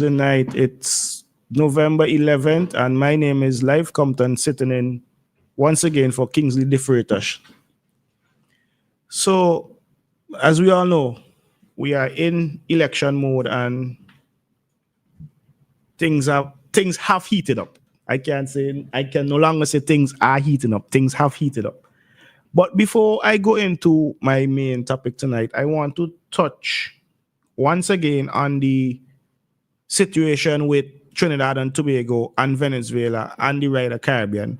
Night. It's November 11th, and my name is Live Compton, sitting in once again for Kingsley DeFreitas. So, as we all know, we are in election mode, and things have heated up. I can no longer say things are heating up. Things have heated up. But before I go into my main topic tonight, I want to touch once again on the situation with Trinidad and Tobago and Venezuela and the wider Caribbean.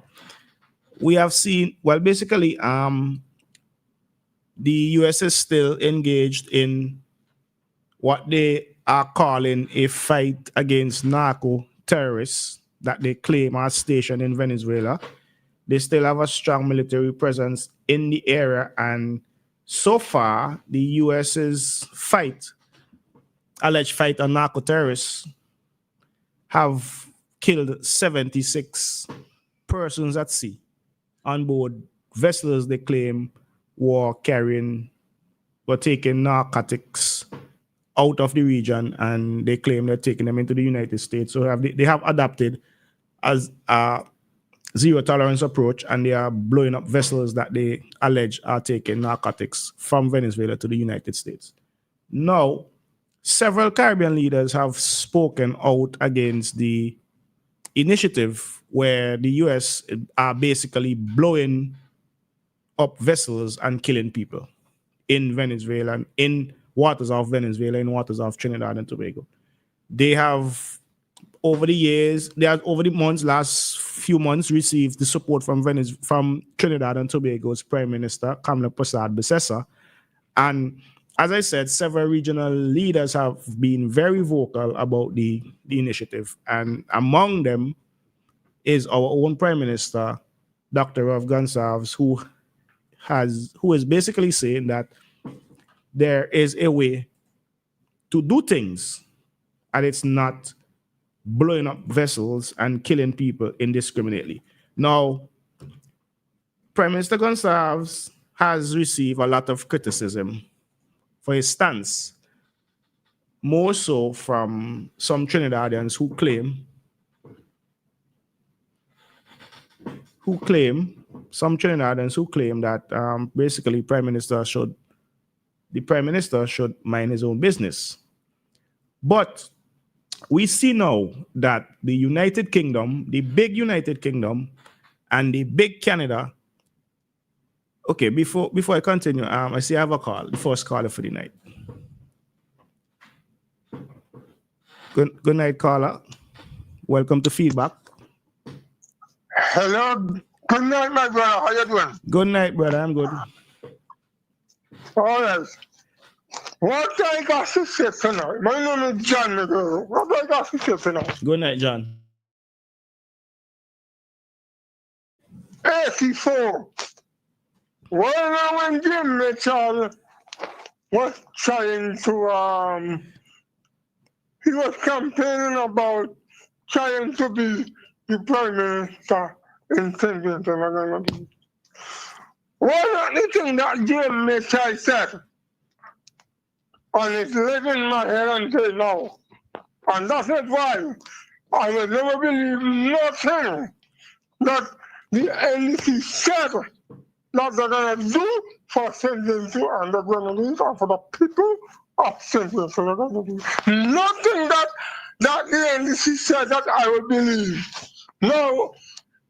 We have seen, well, basically, the US is still engaged in what they are calling a fight against narco terrorists that they claim are stationed in Venezuela. They still have a strong military presence in the area, and so far, the US's alleged fight on narco terrorists, have killed 76 persons at sea on board vessels they claim were taking narcotics out of the region, and they claim they're taking them into the United States. So they have adapted as a zero tolerance approach, and they are blowing up vessels that they allege are taking narcotics from Venezuela to the United States. Now, several Caribbean leaders have spoken out against the initiative where the US are basically blowing up vessels and killing people in Venezuela, in waters of Venezuela, in waters of Trinidad and Tobago. They have over the last few months, received the support from Trinidad and Tobago's Prime Minister, Kamla Prasad Besessa. And as I said, several regional leaders have been very vocal about the initiative. And among them is our own Prime Minister, Dr. Rav Gonsalves, who is basically saying that there is a way to do things, and it's not blowing up vessels and killing people indiscriminately. Now, Prime Minister Gonsalves has received a lot of criticism for his stance, more so from some Trinidadians who claim that basically the Prime Minister should mind his own business. But we see now that the United Kingdom, the big United Kingdom, and the big Canada. Okay, before I continue, I see I have a call, the first caller for the night. Good night, caller. Welcome to Feedback. Hello. Good night, my brother. How you doing? Good night, brother. I'm good. All right. What I got to say tonight? My name is John McGill. What I got to say tonight? Good night, John. 84. When Jim Mitchell was trying to, he was campaigning about trying to be the Prime Minister in Kensington. One of the things that Jim Mitchell said, and it's living in my head until now. And that's not why I will never believe nothing that the NDC said that they're going to do for Kensington and they're going to do for the people of Kensington. They're going to do nothing that the NDC said that I will believe. No,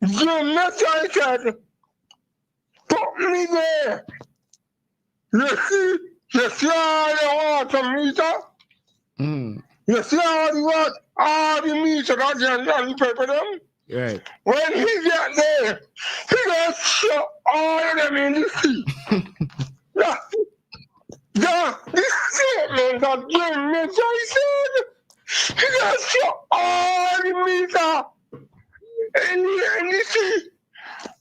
Jim Mitchell said, put me there. You see all the water meter? You see all the meter that they on the paper them? Right. When he get there, he gonna show all of them in the sea. The statement that Jim Mitchell said, he gonna show all the meter in the sea.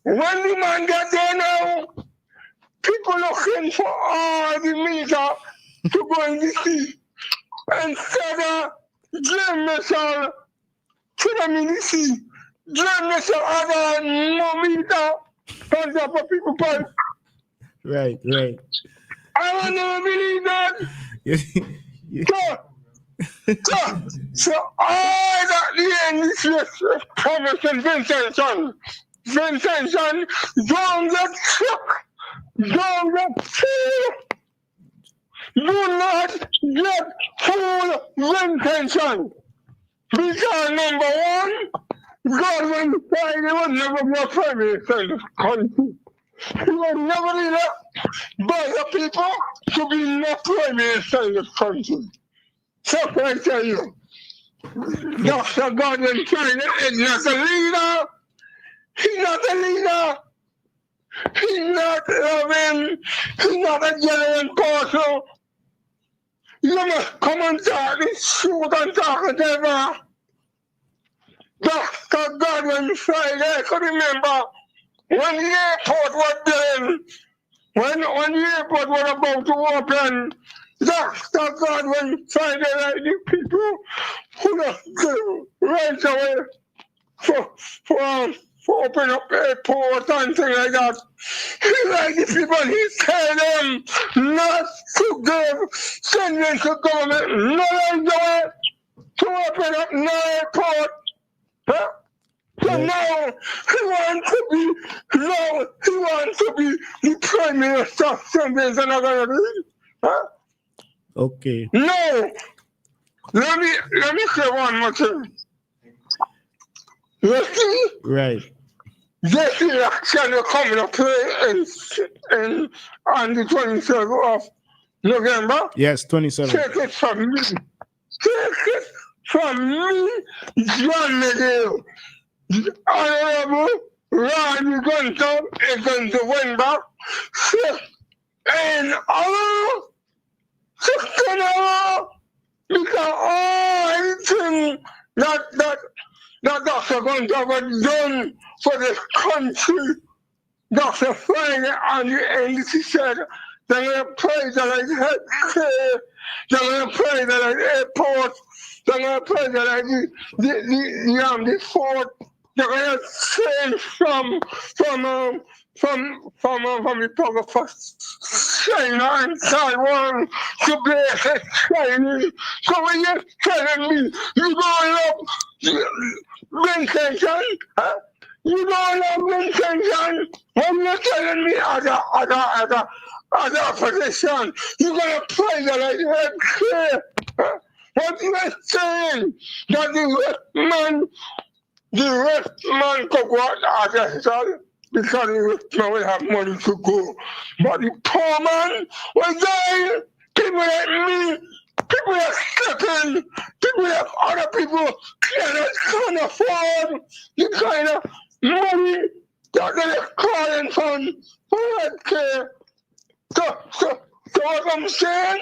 When the man get there now, people looking for all the meter to go in the sea. Instead of Jim Mitchell to them in the sea, Jim Mitchell have no meter on top of people pipe. Right. I will never believe that. Yeah. So, So all that the NDC promised in Vincent, don't get shook, don't get killed, do not get full intention. Because number one, Godwin Friday would never be a prime minister in this country. He would never be by the people to be not prime minister in this country. So can I tell you, Dr. Godwin Friday is not a leader. He's not a leader. He's not loving. He's not a genuine person. You must come and talk this shoot and talk whatever. Dr. Godwin Friday, I could remember when the airport was doing, when the airport was about to open, Dr. Godwin Friday, like the people who just right away for open up airport and things like that. He like the people, he tell them not to give, send them to government, not away to open up no airport. Huh? So now he wants to be the prime minister of something and not gonna do. Huh? Okay. No. Let me say one more thing. You see? Right. This election is coming up on the 27th of November. Yes, 27. Take it from me. John McGill. Honorable Rodney Gunter is going to win back. And all 16 hours, because all anything that Dr. Gunter was done for this country, Dr. Friday and the NDC said they're going to pray that like healthcare, they're going to pray that like airport, they're going to pray that like the fort, they're going to change from the power for China and Taiwan to basic Chinese. So when you're telling me you don't love intention, huh? You don't love intention. When you're telling me other opposition, you're gonna play that like head clear. Huh? What you are saying that the rich man could go out as a son because the rich man will have money to go. But the poor man will die. People like me, people that second, people that other people can't afford the kind of money that they're calling for healthcare. So what I'm saying,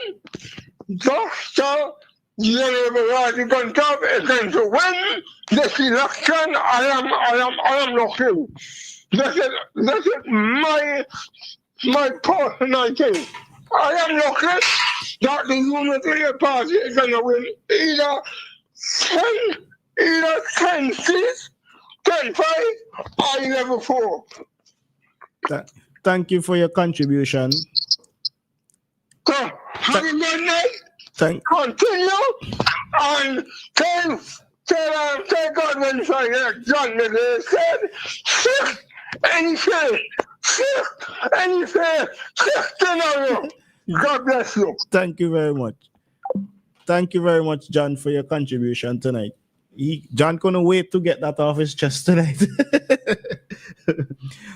Dr. General Rodney Gunter is going to win this election. I am looking. This is my personal thing. I am looking that the Unitarian Party is going to win either 10 seats, 10-5, or 11-4. Thank you for your contribution. So, have a good night. Continue and tell Godwin Friday, John McGill said, shift and faith, scenario. God bless you. Thank you very much. Thank you very much, John, for your contribution tonight. John couldn't wait to get that off his chest tonight.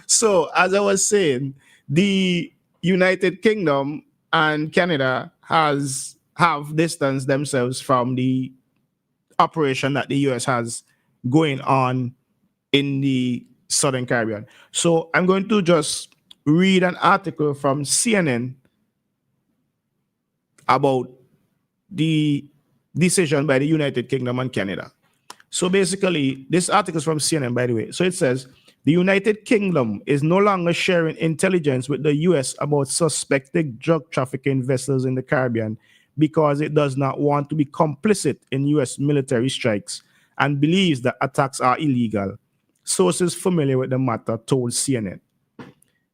So, as I was saying, the United Kingdom and Canada have distanced themselves from the operation that the US has going on in the Southern Caribbean. So I'm going to just read an article from CNN about the decision by the United Kingdom and Canada. So basically, this article is from CNN, by the way. So it says, the United Kingdom is no longer sharing intelligence with the US about suspected drug trafficking vessels in the Caribbean because it does not want to be complicit in US military strikes and believes that attacks are illegal. Sources familiar with the matter told CNN.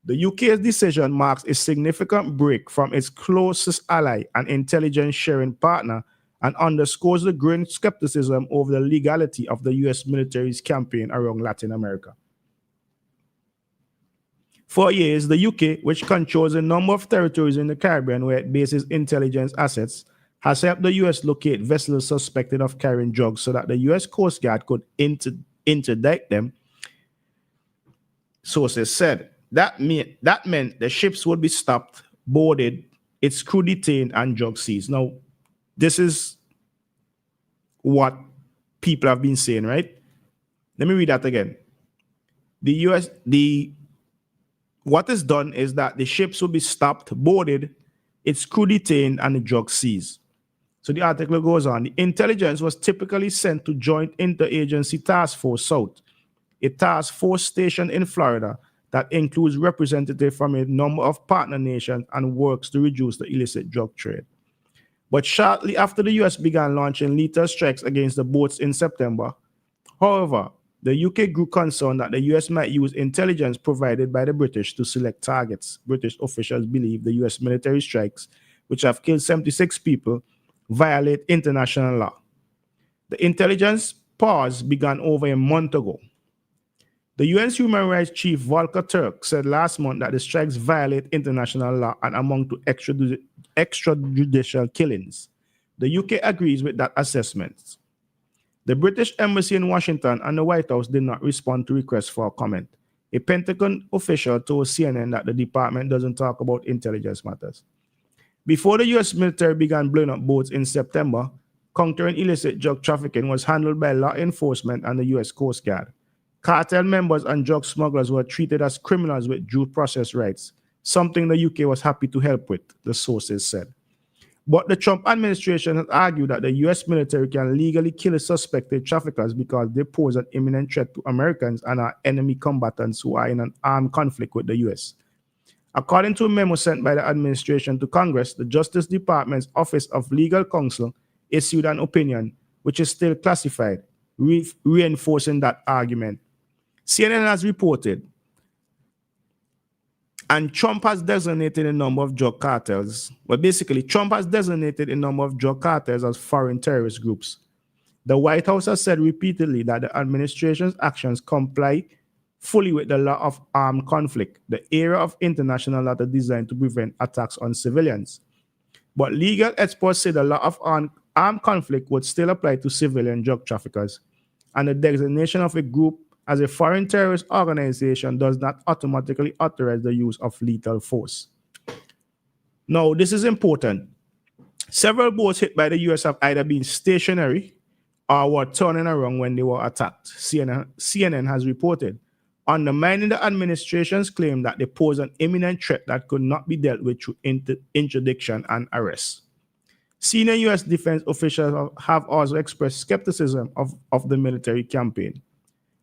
The UK's decision marks a significant break from its closest ally and intelligence sharing partner and underscores the growing skepticism over the legality of the U.S. military's campaign around Latin America. For years, the UK, which controls a number of territories in the Caribbean where it bases intelligence assets, has helped the US locate vessels suspected of carrying drugs so that the US Coast Guard could interdict them, sources said. That meant the ships would be stopped, boarded, its crew detained, and drug seized. Now, this is what people have been saying, right? Let me read that again. What is done is that the ships will be stopped, boarded, its crew detained, and the drugs seized. So the article goes on. The intelligence was typically sent to Joint Interagency Task Force South, a task force stationed in Florida that includes representatives from a number of partner nations and works to reduce the illicit drug trade. But shortly after the US began launching lethal strikes against the boats in September, however, the UK grew concerned that the US might use intelligence provided by the British to select targets. British officials believe the US military strikes, which have killed 76 people, violate international law. The intelligence pause began over a month ago. The UN's Human Rights Chief Volker Turk said last month that the strikes violate international law and amount to extrajudicial killings. The UK agrees with that assessment. The British Embassy in Washington and the White House did not respond to requests for a comment. A Pentagon official told CNN that the department doesn't talk about intelligence matters. Before the US military began blowing up boats in September, countering illicit drug trafficking was handled by law enforcement and the US Coast Guard. Cartel members and drug smugglers were treated as criminals with due process rights, something the UK was happy to help with, the sources said. But the Trump administration has argued that the US military can legally kill suspected traffickers because they pose an imminent threat to Americans and are enemy combatants who are in an armed conflict with the US. According to a memo sent by the administration to Congress, the Justice Department's Office of Legal Counsel issued an opinion, which is still classified, reinforcing that argument. CNN has reported, and Trump has designated a number of drug cartels. Well, basically, Trump has designated a number of drug cartels as foreign terrorist groups. The White House has said repeatedly that the administration's actions comply fully with the law of armed conflict, the area of international law designed to prevent attacks on civilians. But legal experts say the law of armed conflict would still apply to civilian drug traffickers, and the designation of a group as a foreign terrorist organization does not automatically authorize the use of lethal force. Now, this is important. Several boats hit by the US have either been stationary or were turning around when they were attacked, CNN has reported, undermining the administration's claim that they pose an imminent threat that could not be dealt with through interdiction and arrest. Senior US defense officials have also expressed skepticism of the military campaign.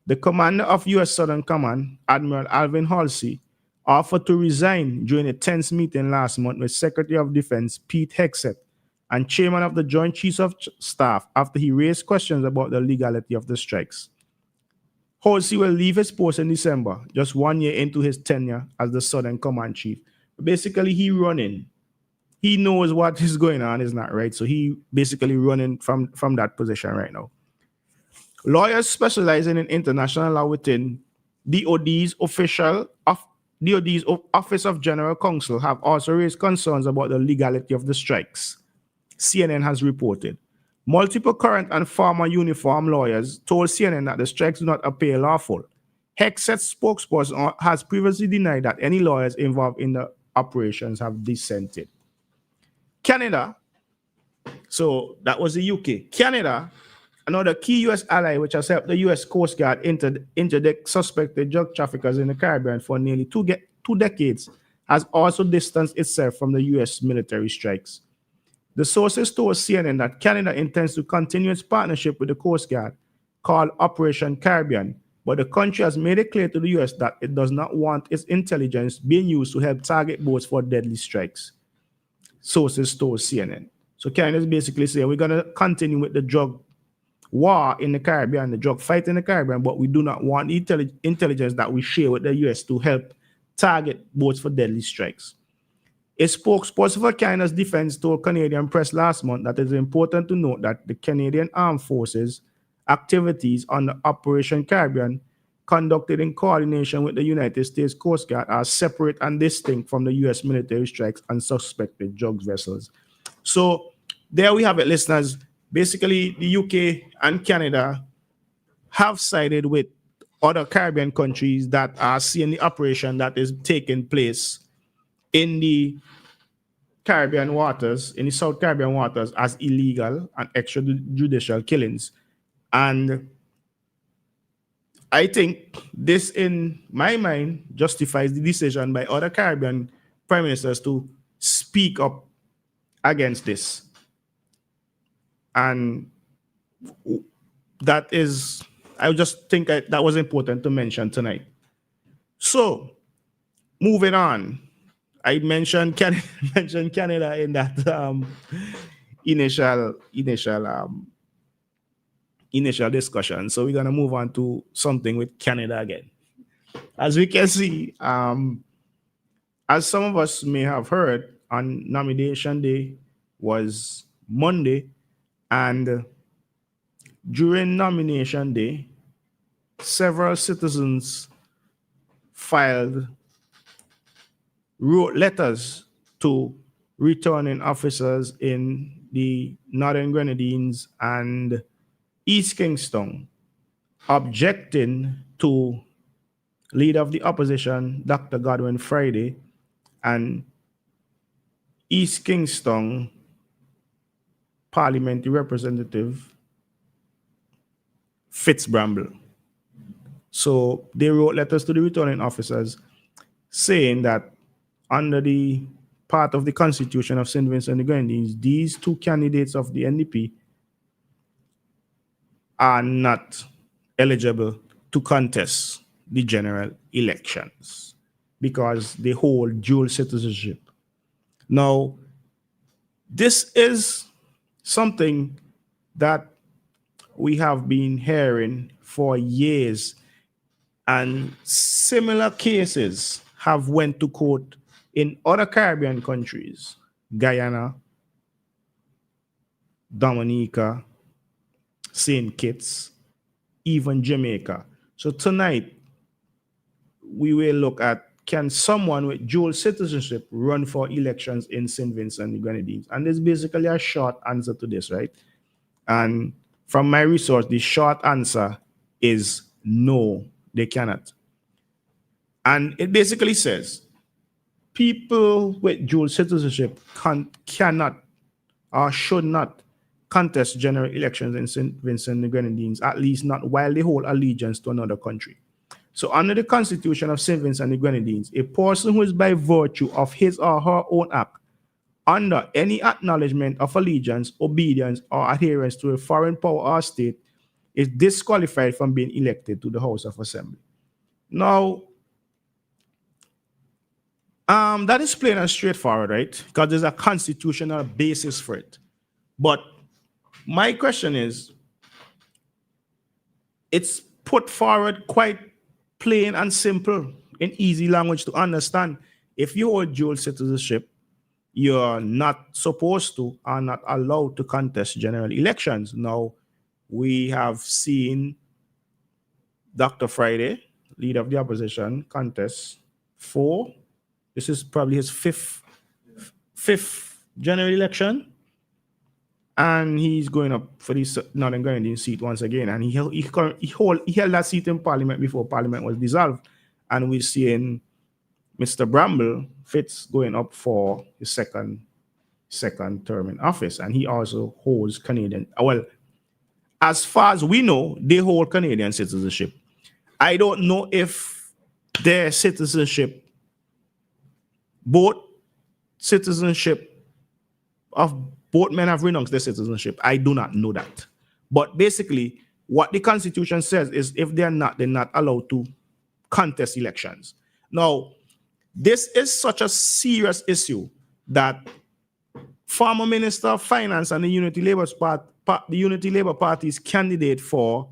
The commander of U.S. Southern Command, Admiral Alvin Halsey, offered to resign during a tense meeting last month with Secretary of Defense Pete Hegseth and Chairman of the Joint Chiefs of Staff after he raised questions about the legality of the strikes. Halsey will leave his post in December, just 1 year into his tenure as the Southern Command Chief. Basically, he running. He knows what is going on is not right, so he basically running from that position right now. Lawyers specializing in international law within DOD's Office of General Counsel have also raised concerns about the legality of the strikes, CNN has reported. Multiple current and former uniformed lawyers told CNN that the strikes do not appear lawful. Hegseth's spokesperson has previously denied that any lawyers involved in the operations have dissented. Canada, so that was the UK. Canada, another key U.S. ally which has helped the U.S. Coast Guard interdict suspected drug traffickers in the Caribbean for nearly two decades, has also distanced itself from the U.S. military strikes. The sources told CNN that Canada intends to continue its partnership with the Coast Guard, called Operation Caribbean, but the country has made it clear to the U.S. that it does not want its intelligence being used to help target boats for deadly strikes. Sources told CNN. So Canada is basically saying we're going to continue with the drug war in the Caribbean, the drug fight in the Caribbean, but we do not want intelligence that we share with the U.S. to help target boats for deadly strikes. A spokesperson for Canada's defense told Canadian press last month that it is important to note that the Canadian Armed Forces activities under Operation Caribbean, conducted in coordination with the United States Coast Guard, are separate and distinct from the U.S. military strikes on suspected drugs vessels. So there we have it, listeners. Basically, the UK and Canada have sided with other Caribbean countries that are seeing the operation that is taking place in the Caribbean waters, in the South Caribbean waters, as illegal and extrajudicial killings. And I think this, in my mind, justifies the decision by other Caribbean prime ministers to speak up against this. And that is, I just think that was important to mention tonight. So, moving on. I mentioned Canada in that initial discussion. So we're gonna move on to something with Canada again. As we can see, as some of us may have heard, on nomination day was Monday, and during nomination day, several citizens wrote letters to returning officers in the Northern Grenadines and East Kingston, objecting to leader of the opposition, Dr. Godwin Friday, and East Kingston parliamentary representative, Fitz Bramble. So they wrote letters to the returning officers saying that under the part of the Constitution of St. Vincent and the Grenadines, these two candidates of the NDP are not eligible to contest the general elections because they hold dual citizenship. Now, this is something that we have been hearing for years, and similar cases have went to court in other Caribbean countries, Guyana, Dominica, St. Kitts, even Jamaica. So tonight, we will look at, can someone with dual citizenship run for elections in St. Vincent and the Grenadines? And there's basically a short answer to this, right? And from my resource, the short answer is no, they cannot. And it basically says people with dual citizenship cannot or should not contest general elections in St. Vincent and the Grenadines, at least not while they hold allegiance to another country. So under the Constitution of St. Vincent and the Grenadines, a person who is by virtue of his or her own act under any acknowledgement of allegiance, obedience, or adherence to a foreign power or state is disqualified from being elected to the House of Assembly. Now, that is plain and straightforward, right? Because there's a constitutional basis for it. But my question is, it's put forward quite plain and simple in easy language to understand. If you hold dual citizenship, you're not supposed to or not allowed to contest general elections. Now, we have seen Dr. Friday, leader of the opposition, contest this is probably his fifth general election, and he's going up for this Northern Grenadine seat once again. And he held that seat in Parliament before Parliament was dissolved. And we're seeing Mr. Bramble Fitz going up for his second term in office, and he also holds Canadian. Well, as far as we know, they hold Canadian citizenship. I don't know if their citizenship, both men have renounced their citizenship. I do not know that. But basically, what the Constitution says is if they're not allowed to contest elections. Now, this is such a serious issue that former Minister of Finance and the Unity Labour Party's candidate for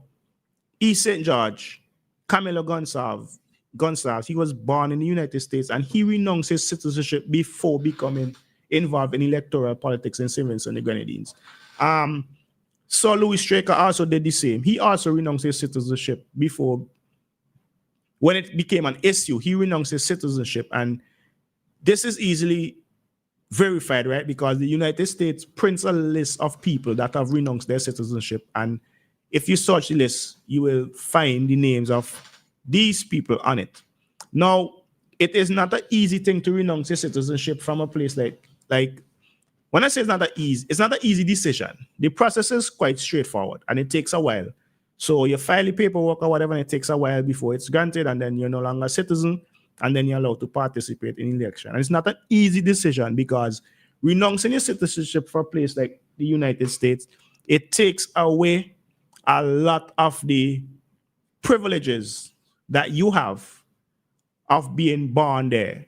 East St. George, Camilo Gonsalves, Gonsalves, he was born in the United States and he renounced his citizenship before becoming involved in electoral politics in St. Vincent and the Grenadines. Sir Louis Straker also did the same. He also renounced his citizenship before, when it became an issue, he renounced his citizenship. And this is easily verified, right? Because the United States prints a list of people that have renounced their citizenship. And if you search the list, you will find the names of these people on it. Now, it is not an easy thing to renounce your citizenship from a place like when I say it's not an easy decision. The process is quite straightforward and it takes a while. So you file the paperwork or whatever, and it takes a while before it's granted, and then you're no longer a citizen, and then you're allowed to participate in election. And it's not an easy decision because renouncing your citizenship for a place like the United States, it takes away a lot of the privileges that you have of being born there.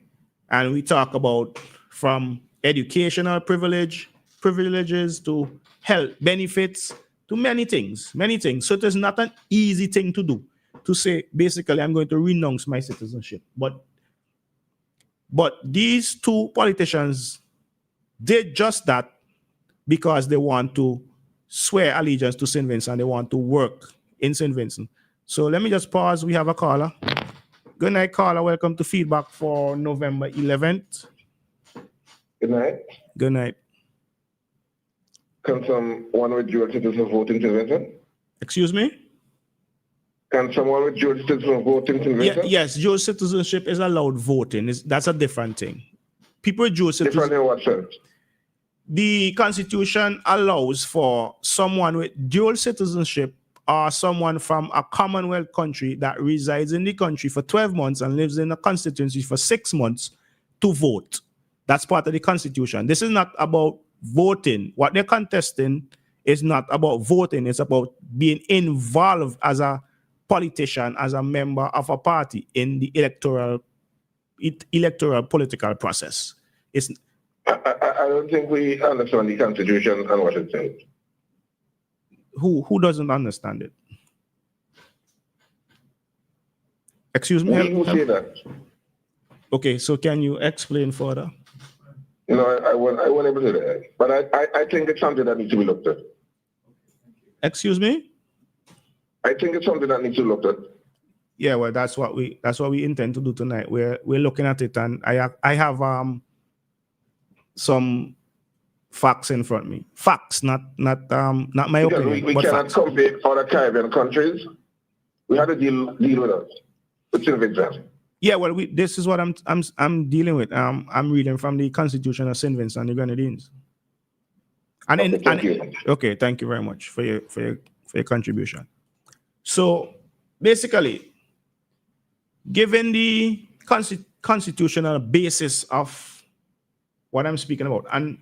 And we talk about from educational privileges to health benefits to many things. So it is not an easy thing to do, to say, basically, I'm going to renounce my citizenship. But these two politicians did just that because they want to swear allegiance to St. Vincent and they want to work in St. Vincent. So let me just pause. We have a caller. Good night, caller. Welcome to Feedback for November 11th. Good night. Good night. Can someone with dual citizenship vote in St. Vincent? Excuse me? Can someone with dual citizenship vote in St. Vincent? Yes, dual citizenship is allowed voting. That's a different thing. People with dual citizenship. Different in what sense? The Constitution allows for someone with dual citizenship or someone from a Commonwealth country that resides in the country for 12 months and lives in a constituency for 6 months to vote. That's part of the Constitution. This is not about voting. What they're contesting is not about voting. It's about being involved as a politician, as a member of a party in the electoral political process. I don't think we understand the Constitution and what it says. Who doesn't understand it? Excuse me? Who say that? Okay, so can you explain further? No, I won't able to do that. But I think it's something that needs to be looked at. Excuse me? I think it's something that needs to be looked at. Yeah, well, that's what we intend to do tonight. We're looking at it, and I have some facts in front of me. Facts, not my opinion. We but cannot facts. compare other Caribbean countries. We have to deal with us. It's an example. Yeah, well, this is what I'm dealing with. I'm reading from the Constitution of St. Vincent and the Grenadines. Okay, thank you very much for your contribution. So basically, given the constitutional basis of what I'm speaking about, and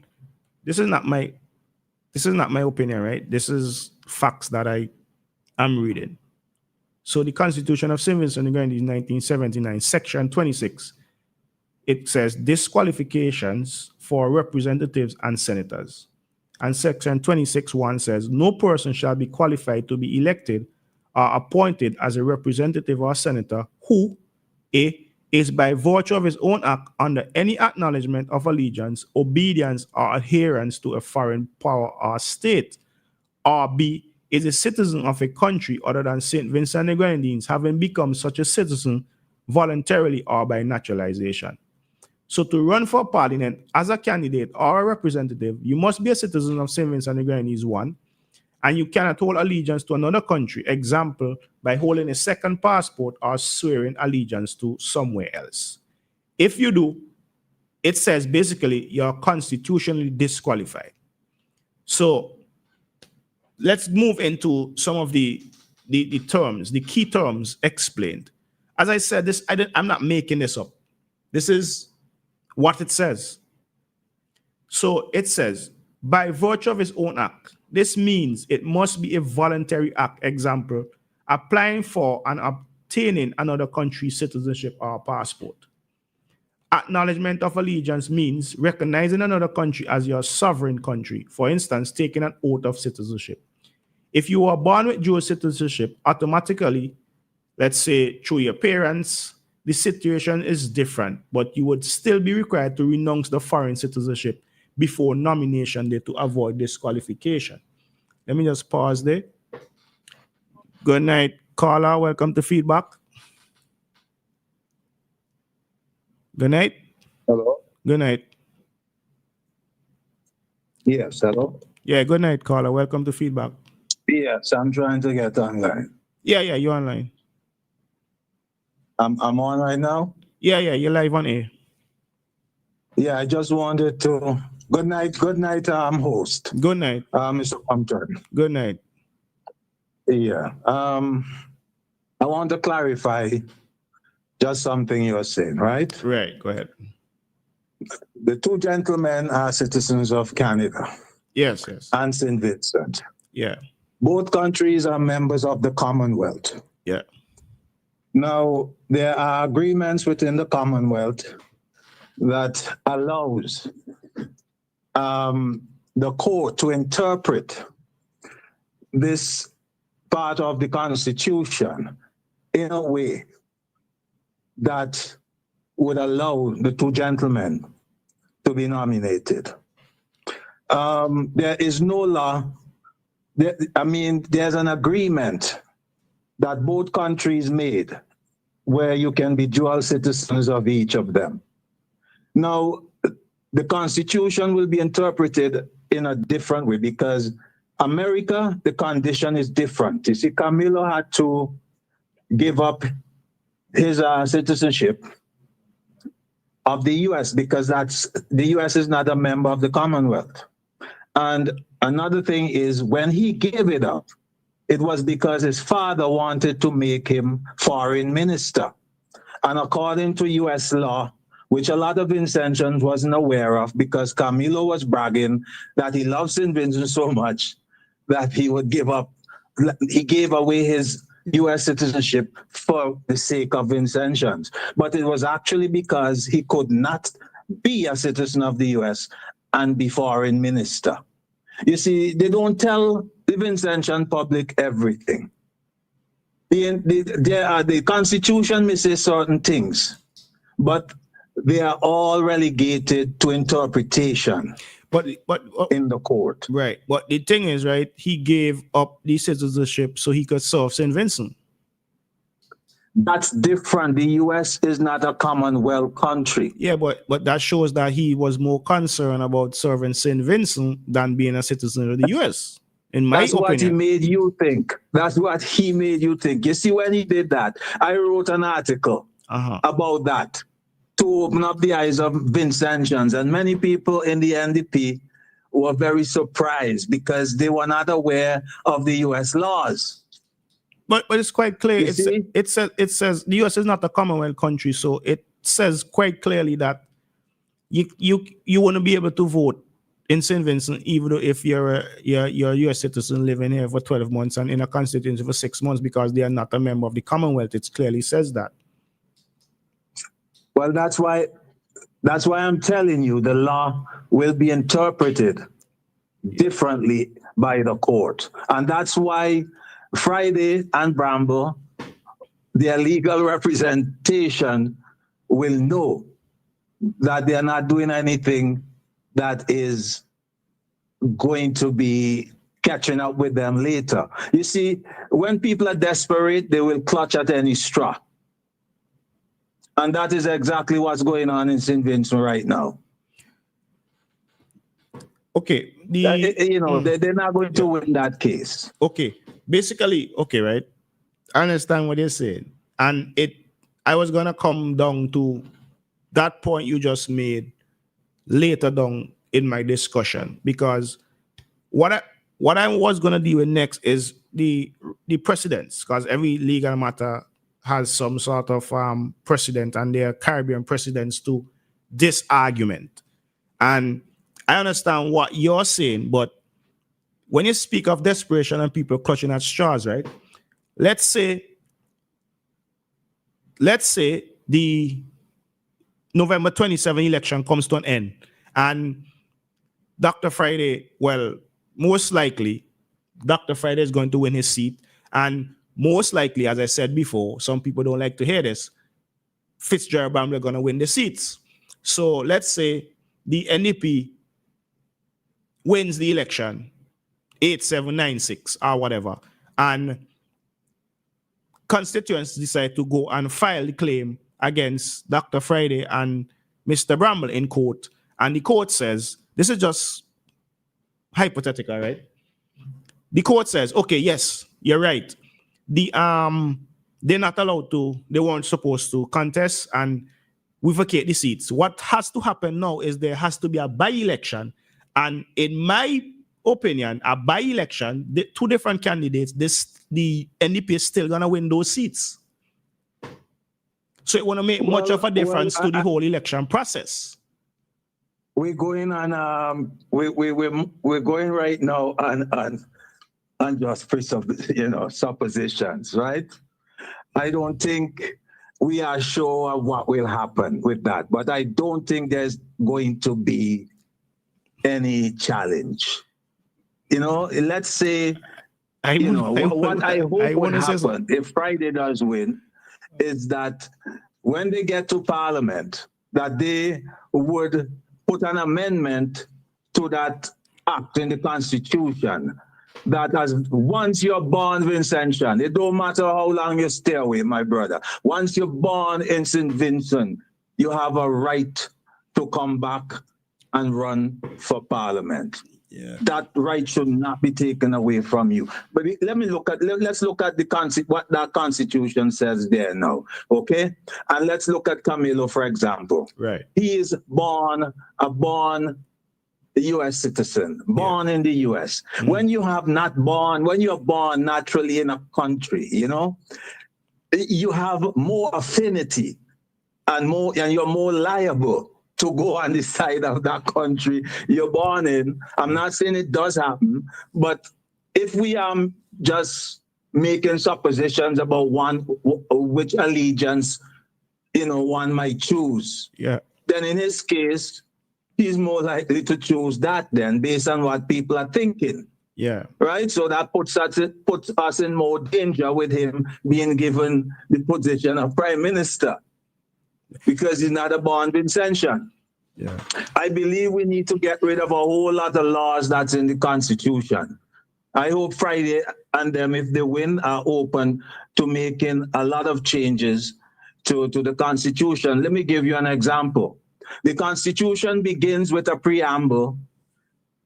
this is not my opinion, right? This is facts that I am reading. So the Constitution of St. Vincent and the Grenadines, 1979, Section 26, it says disqualifications for representatives and senators. And Section 26.1 says no person shall be qualified to be elected or appointed as a representative or senator who, A, is by virtue of his own act under any acknowledgement of allegiance, obedience, or adherence to a foreign power or state, or B, is a citizen of a country other than St. Vincent and the Grenadines, having become such a citizen voluntarily or by naturalization. So to run for parliament as a candidate or a representative, you must be a citizen of St. Vincent and the Grenadines, one, and you cannot hold allegiance to another country, example, by holding a second passport or swearing allegiance to somewhere else. If you do, it says basically you're constitutionally disqualified. So let's move into some of the terms, the key terms explained. As I said, I'm not making this up. This is what it says. So it says, by virtue of his own act. This means it must be a voluntary act. Example, applying for and obtaining another country's citizenship or passport. Acknowledgement of allegiance means recognizing another country as your sovereign country. For instance, taking an oath of citizenship. If you are born with dual citizenship, automatically, let's say through your parents, the situation is different, but you would still be required to renounce the foreign citizenship before nomination day to avoid disqualification. Let me just pause there. Good night, caller. Welcome to Feedback. Good night. Hello? Good night. Yes, hello? Yeah, good night, caller. Welcome to Feedback. Yes, I'm trying to get online. Yeah, you're online. I'm on right now? Yeah, you're live on air. Yeah, I just wanted to... Good night, host. Good night. Mr. Pumpton. Good night. Yeah. I want to clarify just something you're saying, right? Right, go ahead. The two gentlemen are citizens of Canada Yes. and St. Vincent. Yeah. Both countries are members of the Commonwealth. Yeah. Now, there are agreements within the Commonwealth that allows the court to interpret this part of the Constitution in a way that would allow the two gentlemen to be nominated. There is no law. There's an agreement that both countries made where you can be dual citizens of each of them. Now, the Constitution will be interpreted in a different way because America, the condition is different. You see, Camilo had to give up his citizenship of the U.S. because the U.S. is not a member of the Commonwealth. And another thing is when he gave it up, it was because his father wanted to make him foreign minister. And according to U.S. law, which a lot of Vincentians wasn't aware of because Camilo was bragging that he loves St. Vincent so much that he gave away his U.S. citizenship for the sake of Vincentians. But it was actually because he could not be a citizen of the U.S. and be foreign minister. You see, they don't tell the Vincentian public everything. The Constitution may say certain things, but they are all relegated to interpretation. But in the court. Right. But the thing is, right, he gave up the citizenship so he could serve St. Vincent. That's different. The U.S. is not a Commonwealth country. Yeah, but that shows that he was more concerned about serving St. Vincent than being a citizen of the U.S. In my opinion. That's what he made you think. That's what he made you think. You see, when he did that, I wrote an article about that to open up the eyes of Vincentians. And many people in the NDP were very surprised because they were not aware of the U.S. laws. But it's quite clear. It says the U.S. is not a Commonwealth country, so it says quite clearly that you want to be able to vote in St. Vincent, even though if you're a U.S. citizen living here for 12 months and in a constituency for 6 months because they are not a member of the Commonwealth. It clearly says that. Well, that's why I'm telling you the law will be interpreted differently by the court, and that's why Friday and Bramble, their legal representation, will know that they are not doing anything that is going to be catching up with them later. You see, when people are desperate, they will clutch at any straw. And that is exactly what's going on in St. Vincent right now. Okay. They're not going to win that case. Okay. Basically, okay, right? I understand what you're saying. And I was going to come down to that point you just made later down in my discussion, because what I was going to deal with next is the precedents, because every legal matter has some sort of precedent, and there are Caribbean precedents to this argument. And I understand what you're saying, but when you speak of desperation and people clutching at straws, right? Let's say the November 27 election comes to an end, and Dr. Friday, well, most likely, Dr. Friday is going to win his seat, and most likely, as I said before, some people don't like to hear this, Fitzgerald Bramley are going to win the seats. So let's say the NDP wins the election 8796 or whatever, and constituents decide to go and file the claim against Dr. Friday and Mr. Bramble in court, and the court says, this is just hypothetical, right? The court says, okay, yes, you're right. They're not allowed to, they weren't supposed to contest and we vacate the seats. What has to happen now is there has to be a by-election, and in my opinion, a by-election, the two different candidates, the NDP is still gonna win those seats. So it won't make much of a difference to the whole election process. We're going on. We're going right now on just suppositions, right? I don't think we are sure of what will happen with that, but I don't think there's going to be any challenge. Let's say, what I hope would happen if Friday does win is that when they get to Parliament, that they would put an amendment to that act in the Constitution that as once you're born Vincentian, it don't matter how long you stay away, my brother. Once you're born in St. Vincent, you have a right to come back and run for Parliament. Yeah. That right should not be taken away from you. But let's look at what that Constitution says there now, okay? And let's look at Camilo, for example. Right. He is born U.S. citizen, born in the U.S. Mm-hmm. When you're born naturally in a country, you have more affinity and you're more liable to go on the side of that country you're born in. I'm not saying it does happen, but if we are just making suppositions about which allegiance, one might choose, then in his case, he's more likely to choose that then based on what people are thinking. Yeah. Right? So that puts us in more danger with him being given the position of Prime Minister, because he's not a born Vincentian. Yeah. I believe we need to get rid of a whole lot of laws that's in the Constitution. I hope Friday and them, if they win, are open to making a lot of changes to the Constitution. Let me give you an example. The Constitution begins with a preamble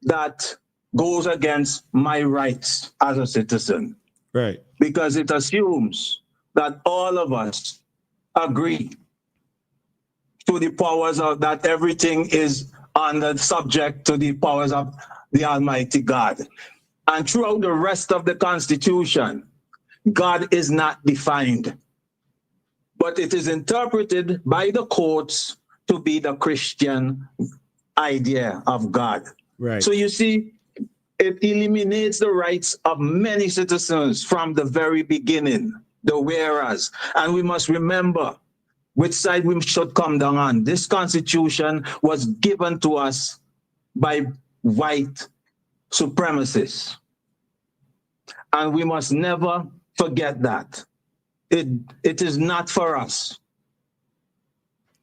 that goes against my rights as a citizen. Right. Because it assumes that all of us agree to the powers of that everything is subject to the powers of the Almighty God. And throughout the rest of the Constitution, God is not defined, but it is interpreted by the courts to be the Christian idea of God. Right. So you see, it eliminates the rights of many citizens from the very beginning, the whereas. And we must remember which side we should come down on. This Constitution was given to us by white supremacists. And we must never forget that. It is not for us.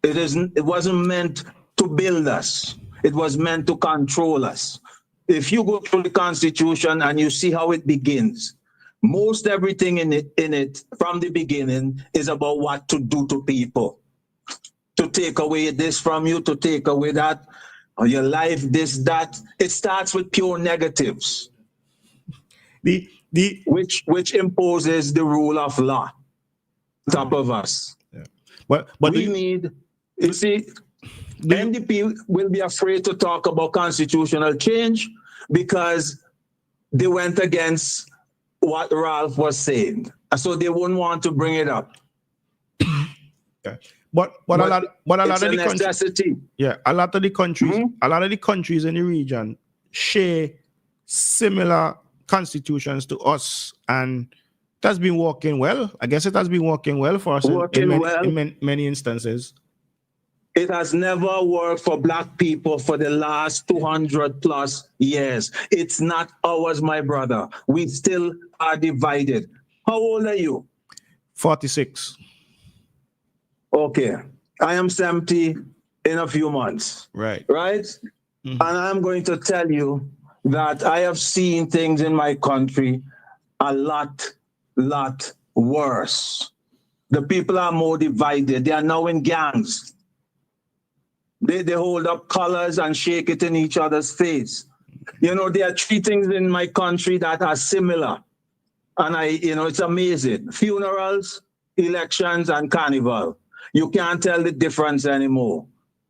It wasn't meant to build us. It was meant to control us. If you go through the Constitution and you see how it begins, most everything in it from the beginning is about what to do to people. To take away this from you, to take away that, or your life, this, that. It starts with pure negatives. Which imposes the rule of law on top of us. Yeah. You see, the NDP will be afraid to talk about constitutional change because they went against what Ralph was saying. So they wouldn't want to bring it up. Yeah. But a lot of the necessity. A lot of the countries in the region share similar constitutions to us, and it has been working well. I guess it has been working well for us in many instances. It has never worked for Black people for the last 200 plus years. It's not ours, my brother. We still are divided. How old are you? 46. okay, I am 70 in a few months, Right. right? And I'm going to tell you that I have seen things in my country a lot worse. The people are more divided. They are now in gangs. They hold up colors and shake it in each other's face. You know, there are 3 things in my country that are similar. And it's amazing. Funerals, elections, and carnival. You can't tell the difference anymore.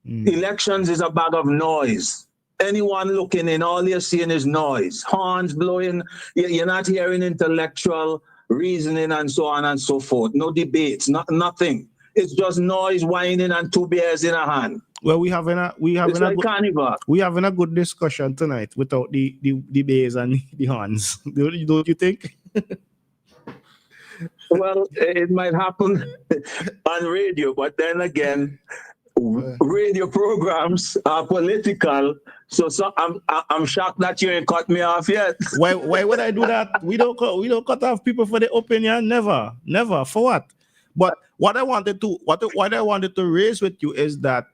Elections is a bag of noise. Anyone looking in, all you're seeing is noise. Horns blowing. You're not hearing intellectual reasoning and so on and so forth. No debates, nothing. It's just noise, whining, and 2 beers in a hand. Well, we having a carnival. We having a good discussion tonight without the bears and the horns. Don't you think? Well, it might happen on radio, but then again, radio programs are political. So I'm shocked that you ain't cut me off yet. Why would I do that? We don't cut off people for their opinion. Never. For what? But what I wanted to raise with you is that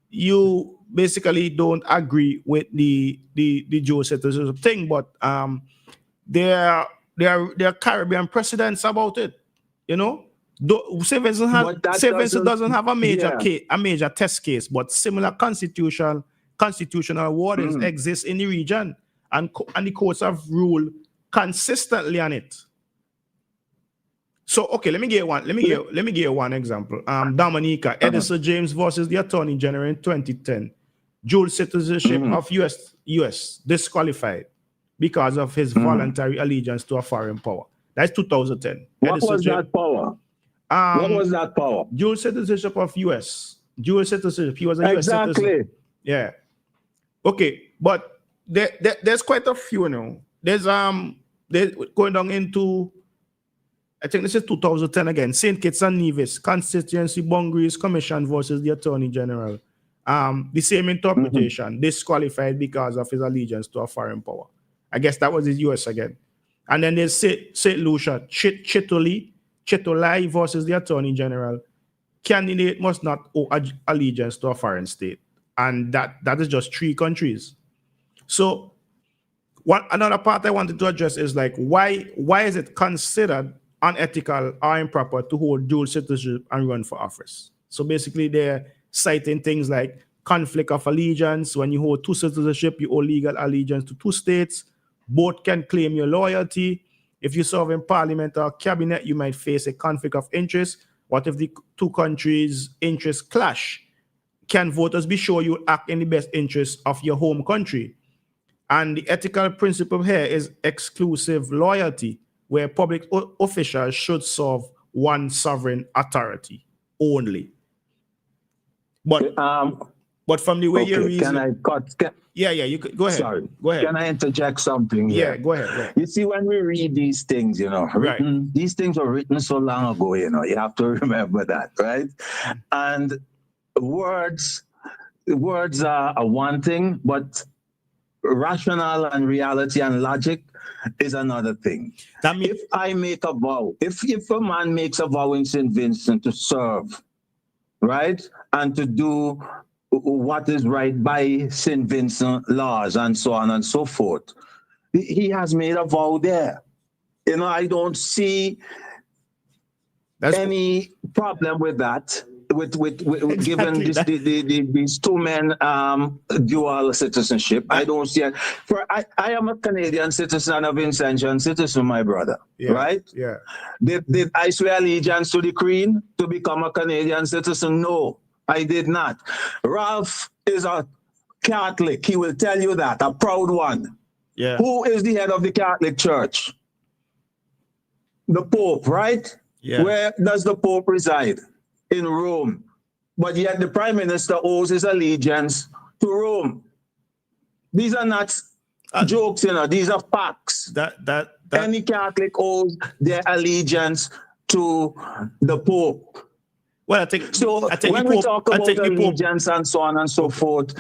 you basically don't agree with the dual citizenship thing, but there are Caribbean precedents about it. You know, St. Vincent doesn't have a major test case, but similar constitutional wardens exist in the region, and the courts have ruled consistently on it. So okay, let me give you one example. Dominica, Edison James versus the Attorney General in 2010. Dual citizenship of US disqualified because of his voluntary allegiance to a foreign power. That's 2010. What was that power? What was that power? Dual citizenship of US. Dual citizenship. He was a US citizen. Yeah. Okay, but there's quite a few, you know. There's going down into, I think this is 2010 again. St. Kitts and Nevis, Constituency Boundaries Commission versus the Attorney General. The same interpretation, disqualified because of his allegiance to a foreign power. I guess that was his US again. And then there's St. Lucia, Chitolai versus the Attorney General. Candidate must not owe allegiance to a foreign state. And that is just 3 countries. So another part I wanted to address is like, why is it considered unethical or improper to hold dual citizenship and run for office? So basically they're citing things like conflict of allegiance. When you hold 2 citizenship, you owe legal allegiance to 2 states. Both can claim your loyalty. If you serve in parliament or cabinet, you might face a conflict of interest. What if the 2 countries' interests clash? Can voters be sure you act in the best interest of your home country? And the ethical principle here is exclusive loyalty, where public officials should serve one sovereign authority only. But from the way you reason, can I cut? You go ahead. Sorry, go ahead. Can I interject something here? Yeah, go ahead. You see, when we read these things, these things were written so long ago. You have to remember that, right? And words are one thing, but rational and reality and logic is another thing. If I make a vow, if a man makes a vow in St. Vincent to serve, right, and to do what is right by St. Vincent laws and so on and so forth, he has made a vow there. I don't see any problem with that. With exactly given these 2 men dual citizenship, I don't see it. I am a Canadian citizen and a Vincentian citizen, my brother. Right? Yeah. Did I swear allegiance to the Queen to become a Canadian citizen? No, I did not. Ralph is a Catholic. He will tell you that, a proud one. Yeah. Who is the head of the Catholic Church? The Pope, right? Yeah. Where does the Pope reside? In Rome. But yet the Prime Minister owes his allegiance to Rome. These are not jokes, these are facts. Any Catholic owes their allegiance to the Pope. Well, I think when we talk about allegiance and so on and so forth,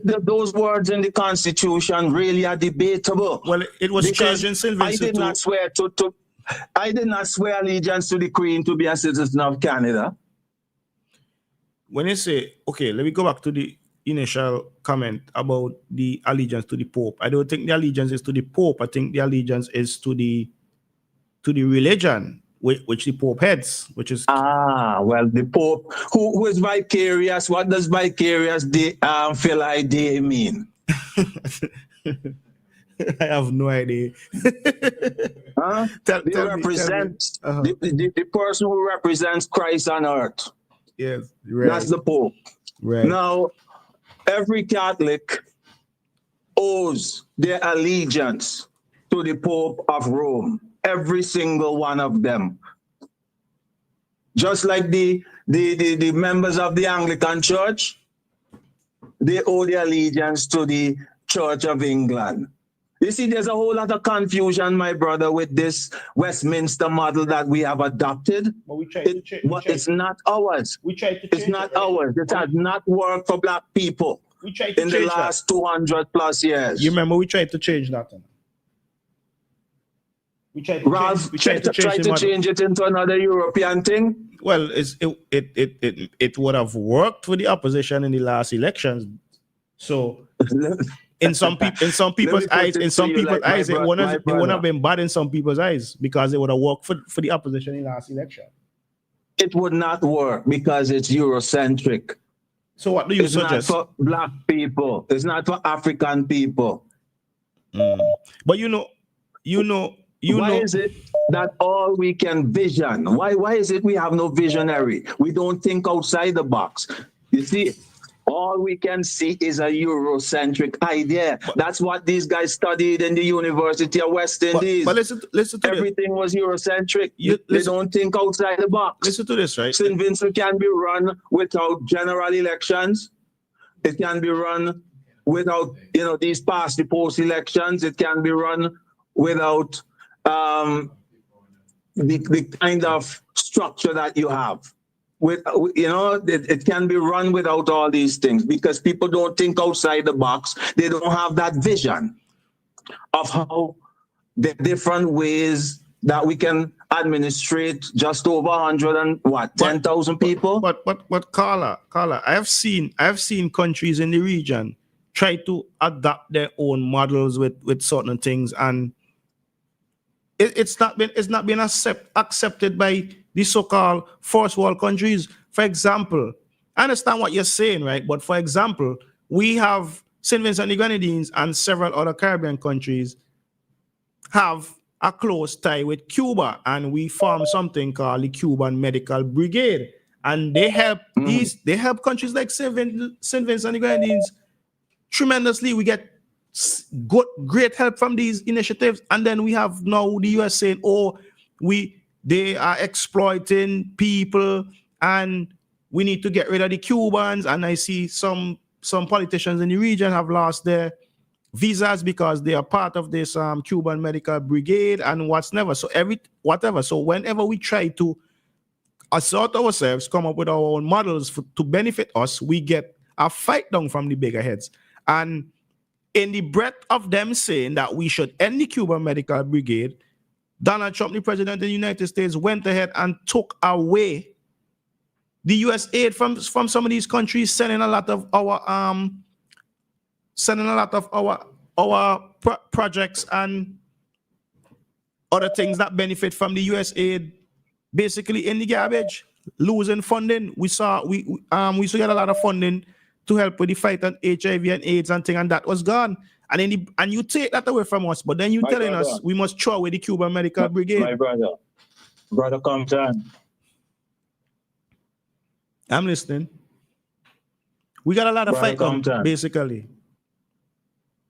those words in the Constitution really are debatable. Well, it was changed in St. Vincent. I did not swear allegiance to the Queen to be a citizen of Canada. when you say, okay, let me go back to the initial comment about the allegiance to the Pope. I don't think the allegiance is to the Pope. I think the allegiance is to the religion which the Pope heads, which is Well, the Pope, who is vicarious? What does vicarious fili mean? I have no idea. Huh? Tell me. Uh-huh. The person who represents Christ on earth. Yes, right. That's the Pope. Right. Now, every Catholic owes their allegiance to the Pope of Rome. Every single one of them. Just like the members of the Anglican Church, they owe their allegiance to the Church of England. You see, there's a whole lot of confusion, my brother, with this Westminster model that we have adopted. But we try to change. It's not ours. We try to change. It's not ours. It has not worked for Black people we try to in change the last 200 plus years. You remember we tried to change that. We tried to Ralph change, tried to change it into another European thing. Well, it would have worked for the opposition in the last elections. So in some people's eyes, it wouldn't have been bad in some people's eyes because it would have worked for the opposition in the last election. It would not work because it's Eurocentric. So what do you suggest? It's not for Black people. It's not for African people. But you know. Why is it that all we can vision? Why is it we have no visionary? We don't think outside the box. You see, all we can see is a Eurocentric idea. That's what these guys studied in the University of West Indies. But listen to everything was Eurocentric. They don't think outside the box. Listen to this, right? St. Vincent can be run without general elections. It can be run without, these past the post elections. It can be run without the kind of structure that you have. It can be run without all these things because people don't think outside the box. They don't have that vision of how the different ways that we can administrate just over 10,000 people. But Carla, I have seen countries in the region try to adapt their own models with certain things, and it's not been accepted by the so-called first world countries. For example, I understand what you're saying, right? But for example, we have St. Vincent and the Grenadines and several other Caribbean countries have a close tie with Cuba, and we form something called the Cuban Medical Brigade, and they help countries like St. Vincent and the Grenadines tremendously. We get great help from these initiatives, and then we have now the US saying, they are exploiting people and we need to get rid of the Cubans. And I see some politicians in the region have lost their visas because they are part of this Cuban Medical Brigade and whatever. So whenever we try to assert ourselves, come up with our own models to benefit us, we get a fight down from the bigger heads. And in the breadth of them saying that we should end the Cuban Medical Brigade, Donald Trump, the president of the United States, went ahead and took away the U.S. aid from some of these countries, sending a lot of our projects and other things that benefit from the U.S. aid, basically in the garbage, losing funding. We used to get a lot of funding to help with the fight on HIV and AIDS and thing, and that was gone. And you take that away from us, but then you telling us we must throw away the Cuban Medical Brigade. My brother Compton. I'm listening. We got a lot of fight on, basically.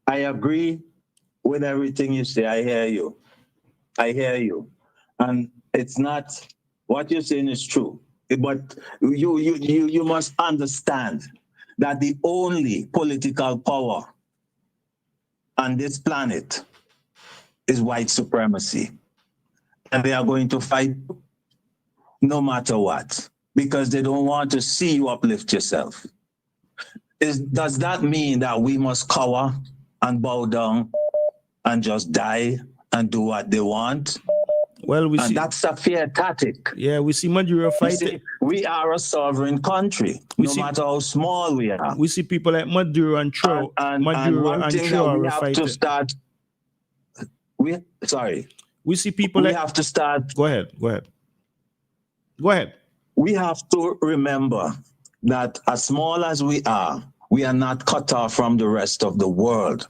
I agree with everything you say. I hear you. And it's not, what you're saying is true. But you must understand that the only political power on this planet is white supremacy. And they are going to fight no matter what, because they don't want to see you uplift yourself. Does that mean that we must cower and bow down and just die and do what they want? Well, that's a fair tactic. Yeah, we see Maduro fighting. We are a sovereign country, no matter how small we are. We see people like Maduro and Trump. And Maduro one and thing that we Traore have fighting. to start. We see people We like. have to start. Go ahead. We have to remember that as small as we are not cut off from the rest of the world.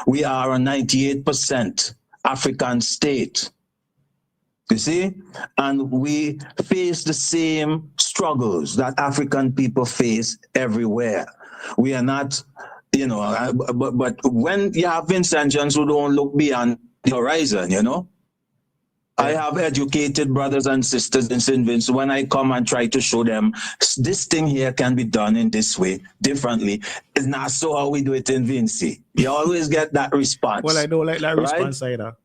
We are a 98% African state. You see? And we face the same struggles that African people face everywhere. We are not, but when you have Vincentians who don't look beyond the horizon, I have educated brothers and sisters in St. Vincent. When I come and try to show them this thing here can be done in this way, differently, it's not so how we do it in Vinci. You always get that response. Well, I don't like that right? response either.